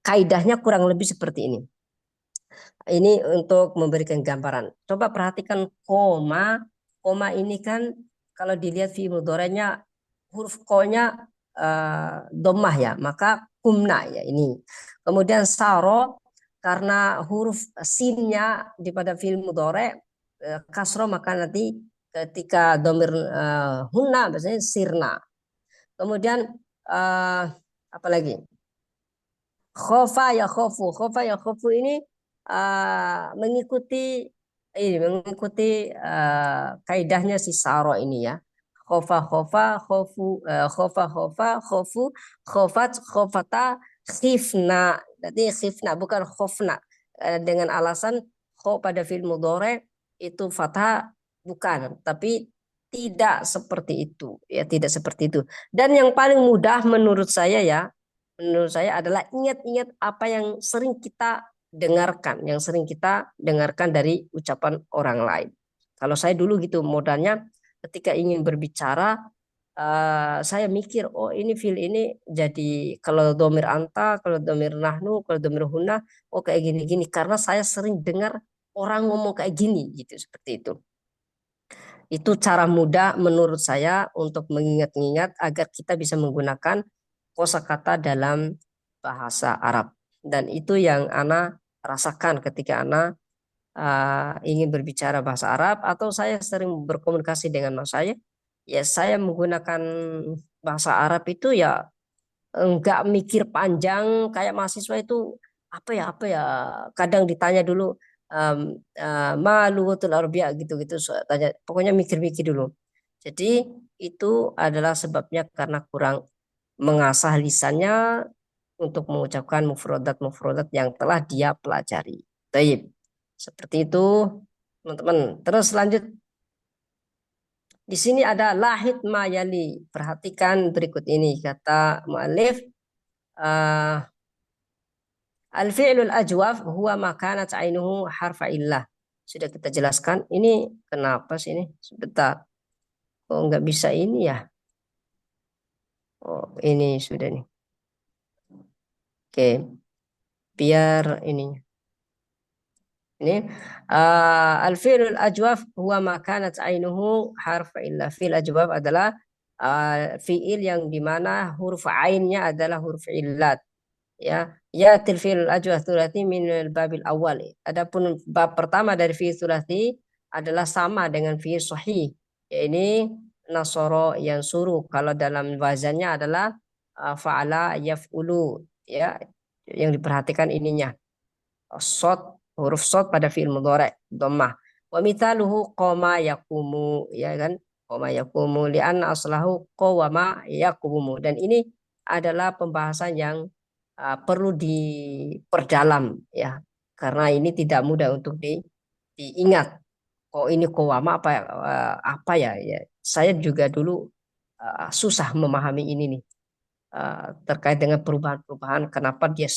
Kaidahnya kurang lebih seperti ini. Ini untuk memberikan gambaran. Coba perhatikan koma. Koma ini kan kalau dilihat fi mudhari'nya huruf ko-nya dhammah ya, maka kumna ya ini. Kemudian saro karena huruf sinnya di pada fi'il mudhari' kasro, maka nanti ketika domir hunna biasanya sirna. Kemudian eh, apa lagi? Khofa ya khofu ini mengikuti kaidahnya si Saro ini ya. Khofa khofu, khofa khofu, khofat khofata, khifna. Jadi khifna bukan khofna. Dengan alasan kho pada fi'il mudhari itu fathah bukan, tapi tidak seperti itu ya, tidak seperti itu. Dan yang paling mudah menurut saya adalah ingat-ingat apa yang sering kita dengarkan dari ucapan orang lain. Kalau saya dulu gitu modalnya ketika ingin berbicara, saya mikir, oh ini fil ini jadi kalau domir anta, kalau domir nahnu, kalau domir hunna, oh kayak gini-gini. Karena saya sering dengar orang ngomong kayak gini gitu, seperti itu. Itu cara mudah menurut saya untuk mengingat-ingat agar kita bisa menggunakan kosakata dalam bahasa Arab. Dan itu yang Ana rasakan ketika Ana ingin berbicara bahasa Arab atau saya sering berkomunikasi dengan mas saya. Ya saya menggunakan bahasa Arab itu ya enggak mikir panjang kayak mahasiswa itu apa ya kadang ditanya dulu ma lughatul Arabiyah gitu-gitu tanya pokoknya mikir-mikir dulu. Jadi itu adalah sebabnya karena kurang mengasah lisannya untuk mengucapkan mufrodat-mufrodat yang telah dia pelajari. Taib. Seperti itu, teman-teman. Terus lanjut. Di sini ada lahid mayali. Perhatikan berikut ini. Kata mu'alif. Al-fi'lul ajwaf huwa makanat ainuhu harfa illah. Sudah kita jelaskan. Ini kenapa sih ini? Sebentar. Kok nggak bisa ini ya? Oh, ini sudah nih. Oke. Biar ini. Ini al-fi'lul ajwaf huwa ma kanat ainuhu harfa illa. Fi'il ajwaf adalah fi'il yang dimana huruf ainnya adalah huruf illat. Ya, ya fi'il ajwaf sulati min al-babil awal. Adapun bab pertama dari fi'il sulati adalah sama dengan fi'il sahih. Ya, ini nasoro yang suruh. Kalau dalam wazannya adalah fa'ala yaf'ulu. Ya, yang diperhatikan ininya. Sod huruf sod pada fi'il mudhari dhammah. Wa mithaluhu qama yaqumu ya kan? Qama yaqumu li'anna aslahu qawama yaqumu, dan ini adalah pembahasan yang perlu diperdalam ya. Karena ini tidak mudah untuk diingat. Oh ini qawama apa ya ya. Saya juga dulu susah memahami ini nih. Terkait dengan perubahan-perubahan kenapa dia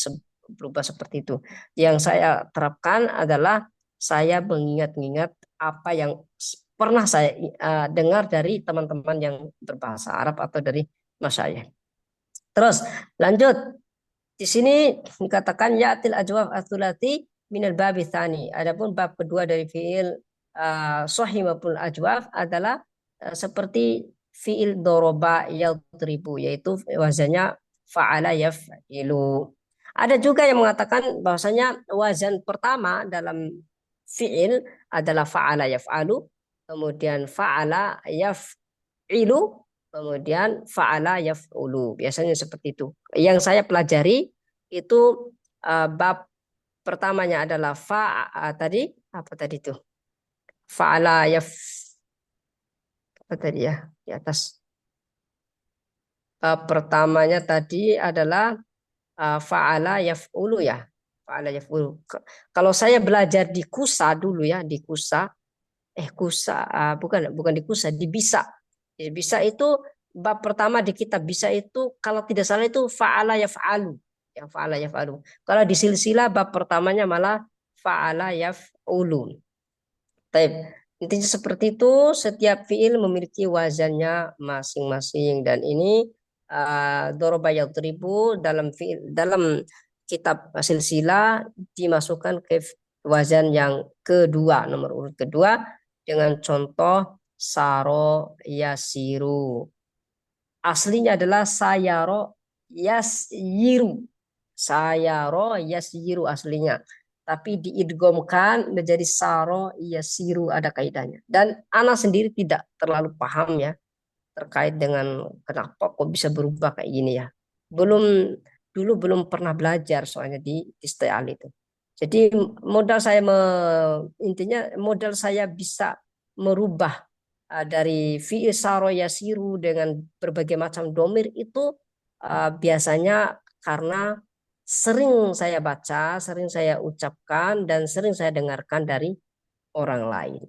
berubah seperti itu. Yang saya terapkan adalah saya mengingat-ingat apa yang pernah saya dengar dari teman-teman yang berbahasa Arab atau dari mas saya. Terus lanjut di sini dikatakan ya'til ajwaf atsulati minal babi tsani. Adapun bab kedua dari fiil sahih maupun ajwaf adalah seperti fiil doroba yadribu, yaitu wazannya fa'ala yaf'ilu. Ada juga yang mengatakan bahwasanya wazan pertama dalam fiil adalah fa'ala yaf'alu, kemudian fa'ala yaf'ilu, kemudian fa'ala yaf'ulu. Biasanya seperti itu. Yang saya pelajari itu bab pertamanya adalah tadi apa tadi itu? Fa'ala yaf apa tadi ya di atas. Pertamanya tadi adalah fa'ala yaf'ulu ya. Fa'ala yaf'ulu. Kalau saya belajar di Kusa dulu ya, di Kusa bukan di Kusa, di Bisa. Di Bisa itu bab pertama di kitab bisa itu kalau tidak salah itu fa'ala yaf'alu. Ya, fa'ala yaf'alu. Kalau di silsilah bab pertamanya malah fa'ala yaf'ulu. Baik. Intinya seperti itu, setiap fiil memiliki wazannya masing-masing dan ini doroba yadribu dalam fiil dalam kitab silsilah dimasukkan ke wazan yang kedua, nomor urut kedua dengan contoh saro yasiru. Aslinya adalah sayaro yasyiru. Sayaro yasyiru aslinya. Tapi diidgomkan menjadi saro yasiru, ada kaidahnya. Dan ana sendiri tidak terlalu paham ya terkait dengan kenapa kok bisa berubah kayak gini ya. Dulu belum pernah belajar soalnya di isti'al itu. Jadi intinya modal saya bisa merubah dari fi'il saro yasiru dengan berbagai macam domir itu biasanya karena sering saya baca, sering saya ucapkan, dan sering saya dengarkan dari orang lain.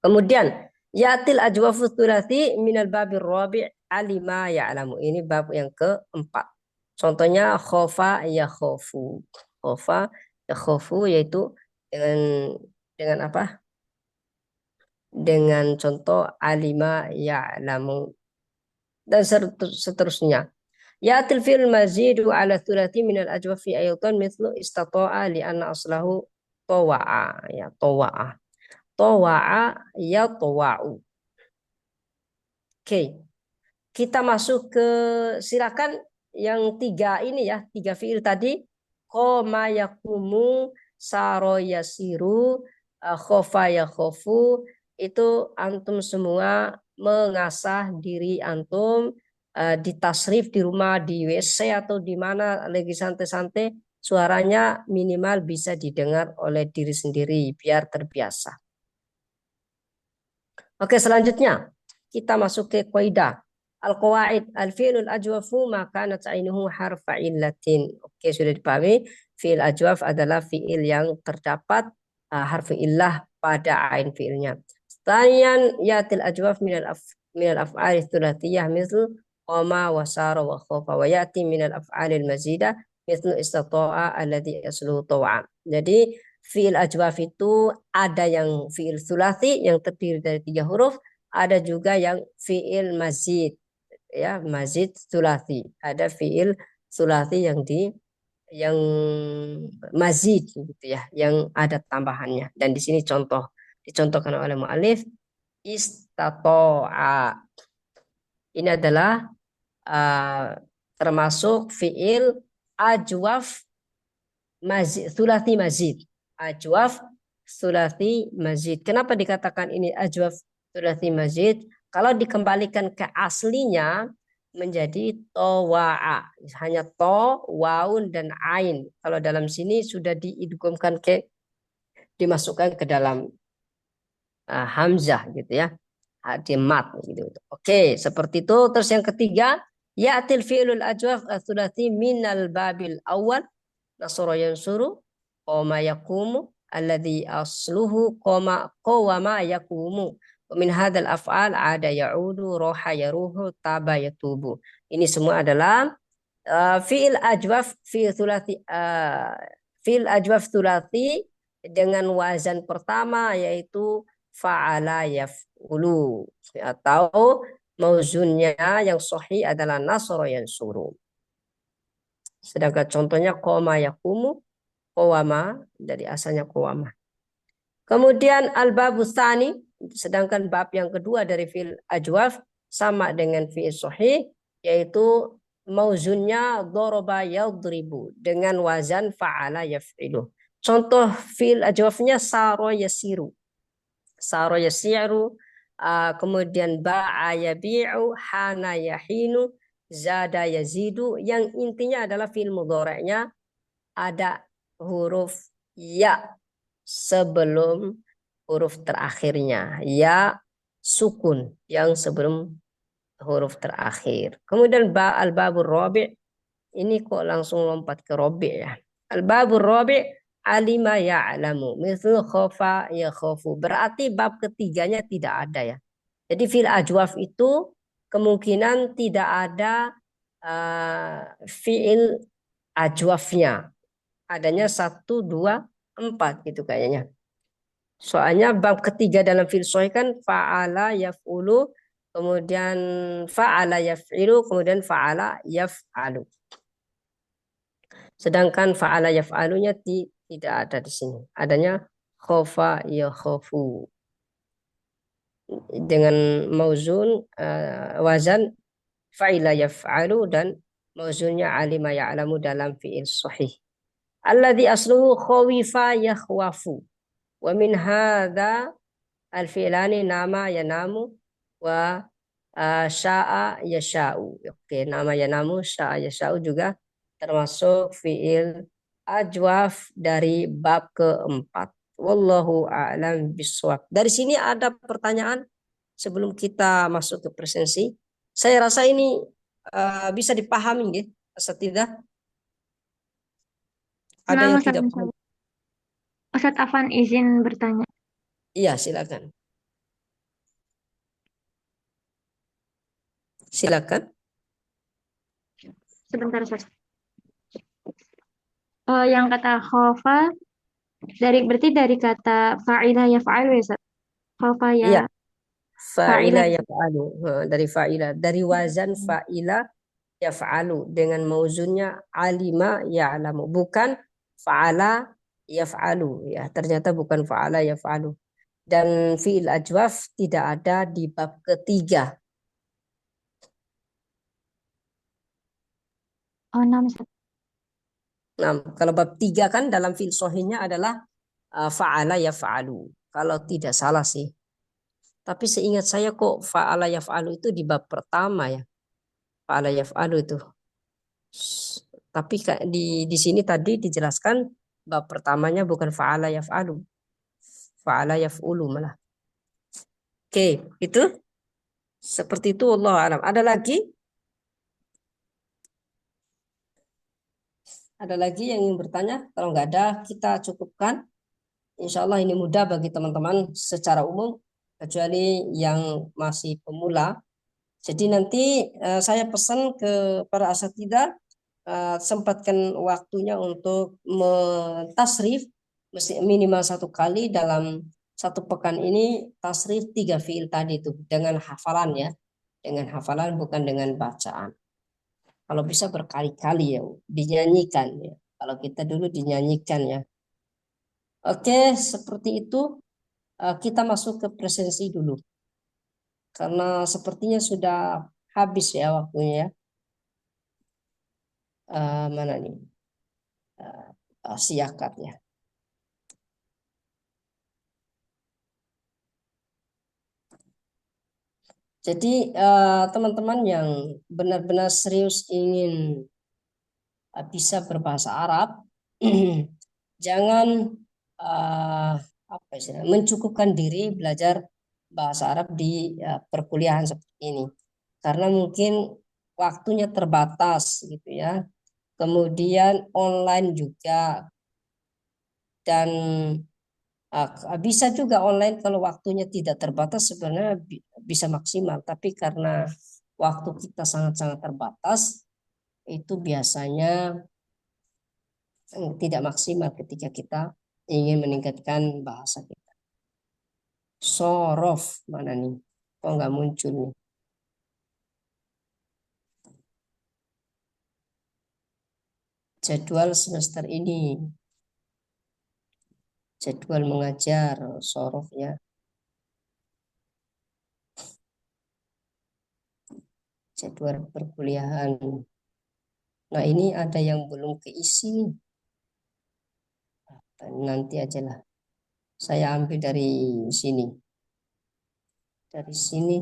Kemudian yatil ajwafu tsulati minal babir rabi' alima ya'lamu. Ini bab yang keempat. Contohnya khofa ya khofu. Khofa ya khofu yaitu dengan apa? Dengan contoh alima ya'lamu dan seterusnya. Yatil fil mazidu ala thulathi minal ajwafi ayatan mithlu istata'a li'anna aslahu tawa'a ya tawa'a. Tawa'a ya tawa'u. Oke. Kita masuk ke silakan yang tiga ini ya, tiga fiil tadi. Qoma yakumu, saro yasiru, khofa ya khofu. Itu antum semua mengasah diri antum di tasrif di rumah, di WC atau di mana lagi santai-santai, suaranya minimal bisa didengar oleh diri sendiri biar terbiasa. Oke, selanjutnya kita masuk ke kaidah. Al-qawaid al-fi'lul ajwafu maka nat'inuhu harfa illatin. Oke, sudah dipahami. Fi'il ajwaf adalah fi'il yang terdapat harfi illah pada ain fi'ilnya. Tanian yatil ajwaf minal af'ali thulathiyah misal qama wa sara wa khofa wa yati minal af'alil mazidah misal istata'a alladhi asluhu taw'a. Jadi fi'il ajwaf itu ada yang fi'il thulathi yang terdiri dari 3 huruf, ada juga yang fi'il mazid ya, mazid thulathi. Ada fi'il thulathi yang mazid gitu ya, yang ada tambahannya. Dan di sini dicontohkan oleh mu'alif istata'a. Ini adalah termasuk fi'il ajwaf mazid, thulathi mazid. Ajwaf thulathi mazid. Kenapa dikatakan ini ajwaf thulathi mazid? Kalau dikembalikan ke aslinya menjadi towa'a. Hanya to, waun, dan ain. Kalau dalam sini sudah diidghamkan dimasukkan ke dalam hamzah gitu ya. Di mat gitu. Oke, seperti itu. Terus yang ketiga, ya'til fi'lul ajwaf ats-tsulathi minal babil awal nasara yansuru qama yaqumu alladhi asluhu qawama yaqumu. Min hadzal af'al ada ya'udu, roha yaruhu, taba yatubu. Ini semua adalah fi'il ajwaf fi'il ajwaf thulathi dengan wazan pertama yaitu fa'ala yaf'ulu, atau mauzunnya yang sahih adalah nasara yansuru. Sedangkan contohnya qoma yaqumu, qawama dari asalnya qawama. Kemudian al-babu tsani, sedangkan bab yang kedua dari fi'il ajwaf sama dengan fi'il sahih yaitu mauzunnya daraba yadribu dengan wazan fa'ala yaf'ilu. Contoh fi'il ajwafnya saro yasiru. Saro yasiru, kemudian ba'a yabi'u, hana yahinu, zada yazidu, yang intinya adalah fi'il mudhari'nya ada huruf ya sebelum huruf terakhirnya, ya sukun yang sebelum huruf terakhir. Kemudian al-babur rabi', ini kok langsung lompat ke rabi' ya. Al-babur rabi' alima ya'lamu, misal khofa ya khofu. Berarti bab ketiganya tidak ada ya. Jadi fil ajwaf itu kemungkinan tidak ada fiil ajwafnya. Adanya 1, 2, 4 gitu kayaknya. Soalnya bab ketiga dalam fiil sahih kan fa'ala yaf'ulu, kemudian fa'ala yaf'ilu, kemudian fa'ala yaf'alu. Sedangkan fa'ala yaf'alunya tidak ada di sini. Adanya khofa yakhofu dengan mauzun wazan fa'ila yaf'alu dan mauzunnya alima ya'lamu dalam fi'il sahih. Alladhi asluhu khawifa yakhwafu. Wa min hadha al-fi'lani nama yanamu wa sya'a yasha'u. Oke, nama yanamu, sya'a yasha'u juga termasuk fi'il ajwaf dari bab keempat. Wallahu a'lam bishawab. Dari sini ada pertanyaan sebelum kita masuk ke presensi. Saya rasa ini bisa dipahami ya, Ustaz tidak? Ada Nah, yang Ustadz, tidak paham? Ustadz Afan izin bertanya. Iya, silakan. Silakan. Sebentar, Ustadz. Yang kata khofa berarti dari kata fa'ila yaf'alu ya, Ustadz? Khofa ya Iya, fa'ila. fa'ila yaf'alu. Dari fa'ila, dari wazan fa'ila yaf'alu dengan mauzunnya alima ya'lamu, bukan fa'ala yaf'alu ya. Ternyata bukan fa'ala yaf'alu. Dan fi'il ajwaf tidak ada di bab ketiga. Oh, nama Ustadz. Nah, kalau bab 3 kan dalam fi'il sahihnya adalah fa'ala yaf'alu. Kalau tidak salah sih. Tapi seingat saya kok fa'ala yaf'alu itu di bab pertama ya. Fa'ala yaf'alu itu. Tapi di sini tadi dijelaskan bab pertamanya bukan fa'ala yaf'alu. Fa'ala yaf'ulu malah. Oke, itu seperti itu Allah alam. Ada lagi? Ada lagi yang ingin bertanya? Kalau nggak ada, kita cukupkan. Insya Allah ini mudah bagi teman-teman secara umum, kecuali yang masih pemula. Jadi nanti saya pesan ke para asatidzah, sempatkan waktunya untuk mentasrif minimal 1 kali dalam 1 pekan ini, tasrif 3 fiil tadi itu dengan hafalan ya, dengan hafalan bukan dengan bacaan. Kalau bisa berkali-kali ya, dinyanyikan ya. Kalau kita dulu dinyanyikan ya. Oke, seperti itu. Kita masuk ke presensi dulu. Karena sepertinya sudah habis ya waktunya ya. Mana nih? Siakat ya. Jadi teman-teman yang benar-benar serius ingin bisa berbahasa Arab, jangan apa istilahnya, mencukupkan diri belajar bahasa Arab di perkuliahan seperti ini, karena mungkin waktunya terbatas gitu ya. Kemudian online juga, dan bisa juga online kalau waktunya tidak terbatas sebenarnya bisa maksimal, tapi karena waktu kita sangat-sangat terbatas, itu biasanya tidak maksimal ketika kita ingin meningkatkan bahasa kita. Sorof mana nih? Kok nggak muncul nih? Jadwal semester ini, jadwal mengajar sorof ya. Jadwal perkuliahan. Nah ini ada yang belum keisi nih. Nanti aja lah. Saya ambil dari sini. Dari sini.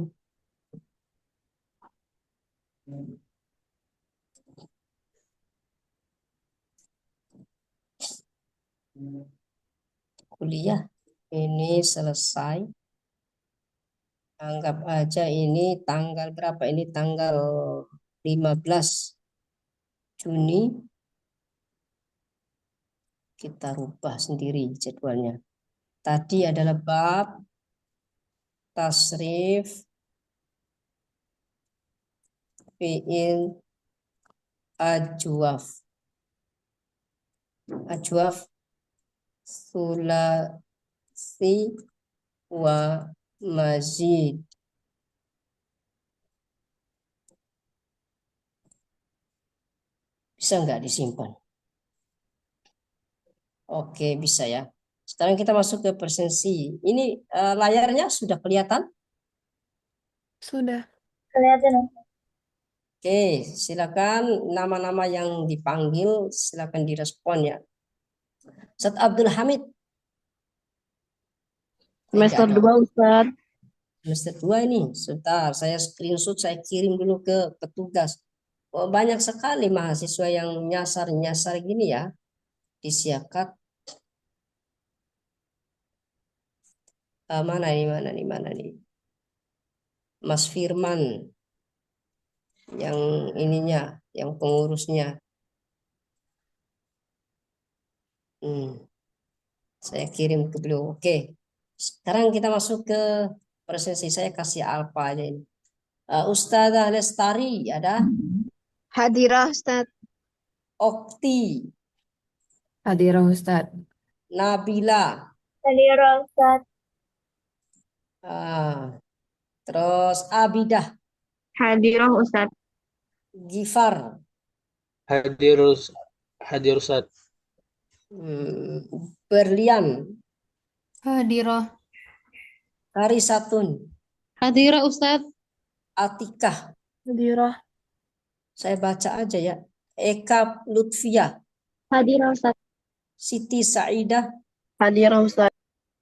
Kuliah ini selesai. Anggap aja ini tanggal berapa? Ini tanggal 15 Juni. Kita rubah sendiri jadwalnya. Tadi adalah bab tasrif fiil ajwaf. Ajwaf sulasi wa mazid. Bisa nggak disimpan? Oke, bisa ya. Sekarang kita masuk ke presensi. Ini layarnya sudah kelihatan? Sudah. Kelihatan. Oke, silakan nama-nama yang dipanggil, silakan direspon ya. Ustaz Abdul Hamid. Semester Tidak ada. 2 Ustaz. Semester 2 ini. Sebentar, saya screenshot, saya kirim dulu ke petugas. Oh, banyak sekali mahasiswa yang nyasar-nyasar gini ya. Disiapkan. Mana nih? Mas Firman. Yang ininya, yang pengurusnya. Saya kirim ke beliau. Oke. Sekarang kita masuk ke presensi. Saya kasih alfa aja ini. Ustazah Lestari ada. Hadirah Ustaz. Okti, Hadirah Ustaz. Nabila, Hadirah Ustaz. terus Abidah, Hadirah Ustaz. Gifar, Hadir hadir Ustaz. Berlian, Hadirah. Karisatun, Hadirah Ustaz. Atikah. Hadirah. Saya baca aja ya. Eka Lutfia, Hadirah Ustaz. Siti Saidah, Hadirah Ustaz.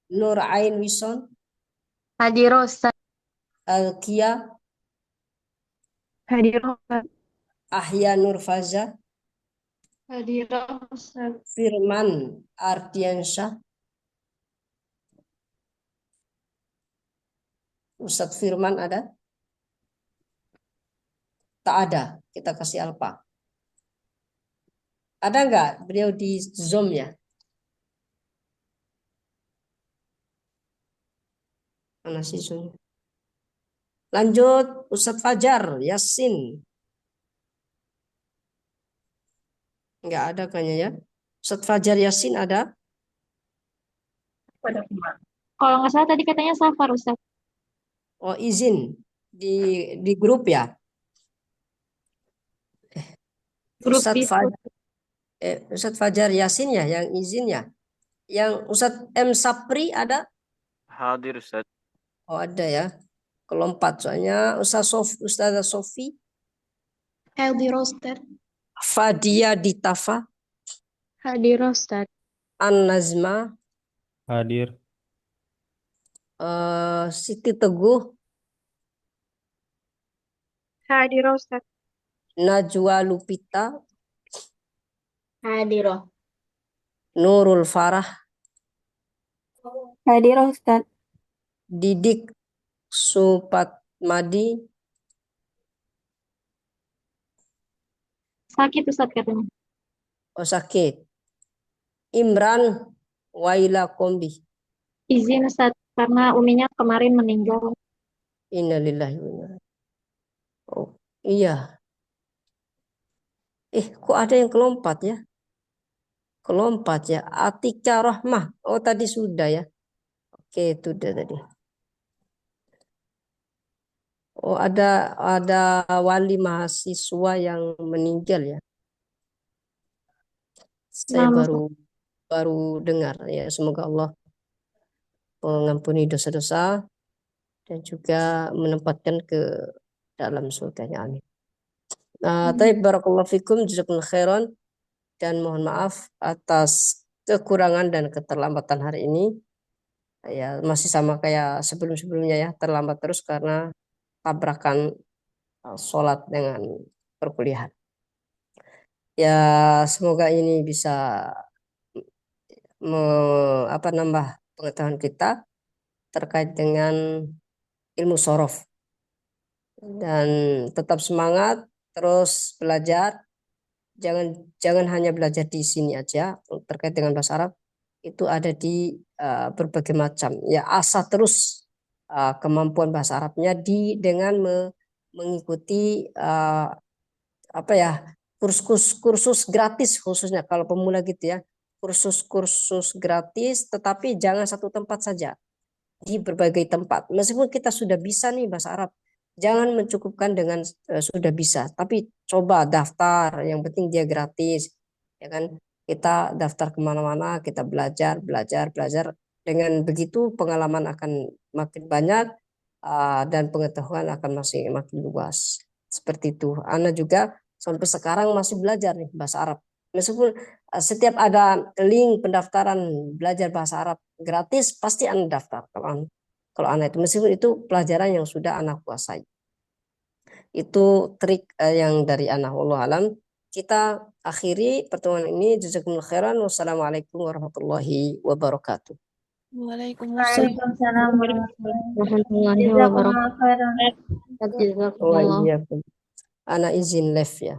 Nur Ain Wison, Hadirah Ustaz. Alkia, Hadirah Ustaz. Ahya Nurfaza, Hadirah Ustaz. Firman Ardiansyah, Ustadz Firman ada? Tak ada. Kita kasih alfa. Ada nggak beliau di Zoom ya? Mana sih Zoom? Lanjut, Ustadz Fajar Yasin. Nggak ada kayaknya ya. Ustadz Fajar Yasin ada? Kalau nggak salah tadi katanya Safar Ustaz. Oh, izin di grup ya. Grup Ustadz itu. Fajar, Ustadz Fajar Yasin ya yang izin ya. Yang Ustadz M Sapri ada? Hadir Ustaz. Oh, ada ya. Kelompat soalnya Ustazah Sofi, Hadirah Ustaz. Fadia Ditafa, Hadirah Ustaz. An Nazma, Hadir. Siti Teguh, Hadirah Ustaz. Najwa Lupita, Hadirah. Nurul Farah, Hadirah Ustaz. Didik Supatmadi, Sakit Ustaz katanya. sakit. Imran Waila Kombi. Izin Ustaz karena uminya kemarin meninggal. Innalillahi wa inna ilaihi. Oh, iya. Kok ada yang kelompat ya? Kelompat ya. Atika Rahmah. Oh, tadi sudah ya. Oke, itu udah tadi. Oh, ada wali mahasiswa yang meninggal ya. Saya Nama baru dengar ya. Semoga Allah mengampuni dosa-dosa dan juga menempatkan ke dalam surganya. Amin. Taib barakallahu fikum, jazakumullah khairan, dan mohon maaf atas kekurangan dan keterlambatan hari ini. Ya, masih sama kayak sebelum-sebelumnya ya, terlambat terus karena tabrakan sholat dengan perkuliahan. Ya, semoga ini bisa nambah pengetahuan kita terkait dengan ilmu sorof. Dan tetap semangat, terus belajar. Jangan hanya belajar di sini aja terkait dengan bahasa Arab. Itu ada di berbagai macam. Ya, asah terus kemampuan bahasa Arabnya dengan mengikuti apa ya, kursus gratis, khususnya kalau pemula gitu ya, kursus gratis, tetapi jangan satu tempat saja, di berbagai tempat. Meskipun kita sudah bisa nih bahasa Arab, jangan mencukupkan dengan sudah bisa, tapi coba daftar, yang penting dia gratis, ya kan? Kita daftar kemana-mana, kita belajar, belajar, belajar. Dengan begitu pengalaman akan makin banyak, dan pengetahuan akan masih makin luas. Seperti itu. Ana juga sampai sekarang masih belajar nih bahasa Arab. Meskipun setiap ada link pendaftaran belajar bahasa Arab gratis, pasti Ana daftar kalau Ana itu, meskipun itu pelajaran yang sudah Ana kuasai. Itu trik yang dari Ana, wallahu alam. Kita akhiri pertemuan ini. Jazakumullah khairan. Wassalamualaikum warahmatullahi wabarakatuh. Waalaikumsalam. Waalaikumsalam warahmatullahi Warahmatullahi wabarakatuh. wabarakatuh. Jazakumullah khairan. Jazakumullah. Ana izin live ya.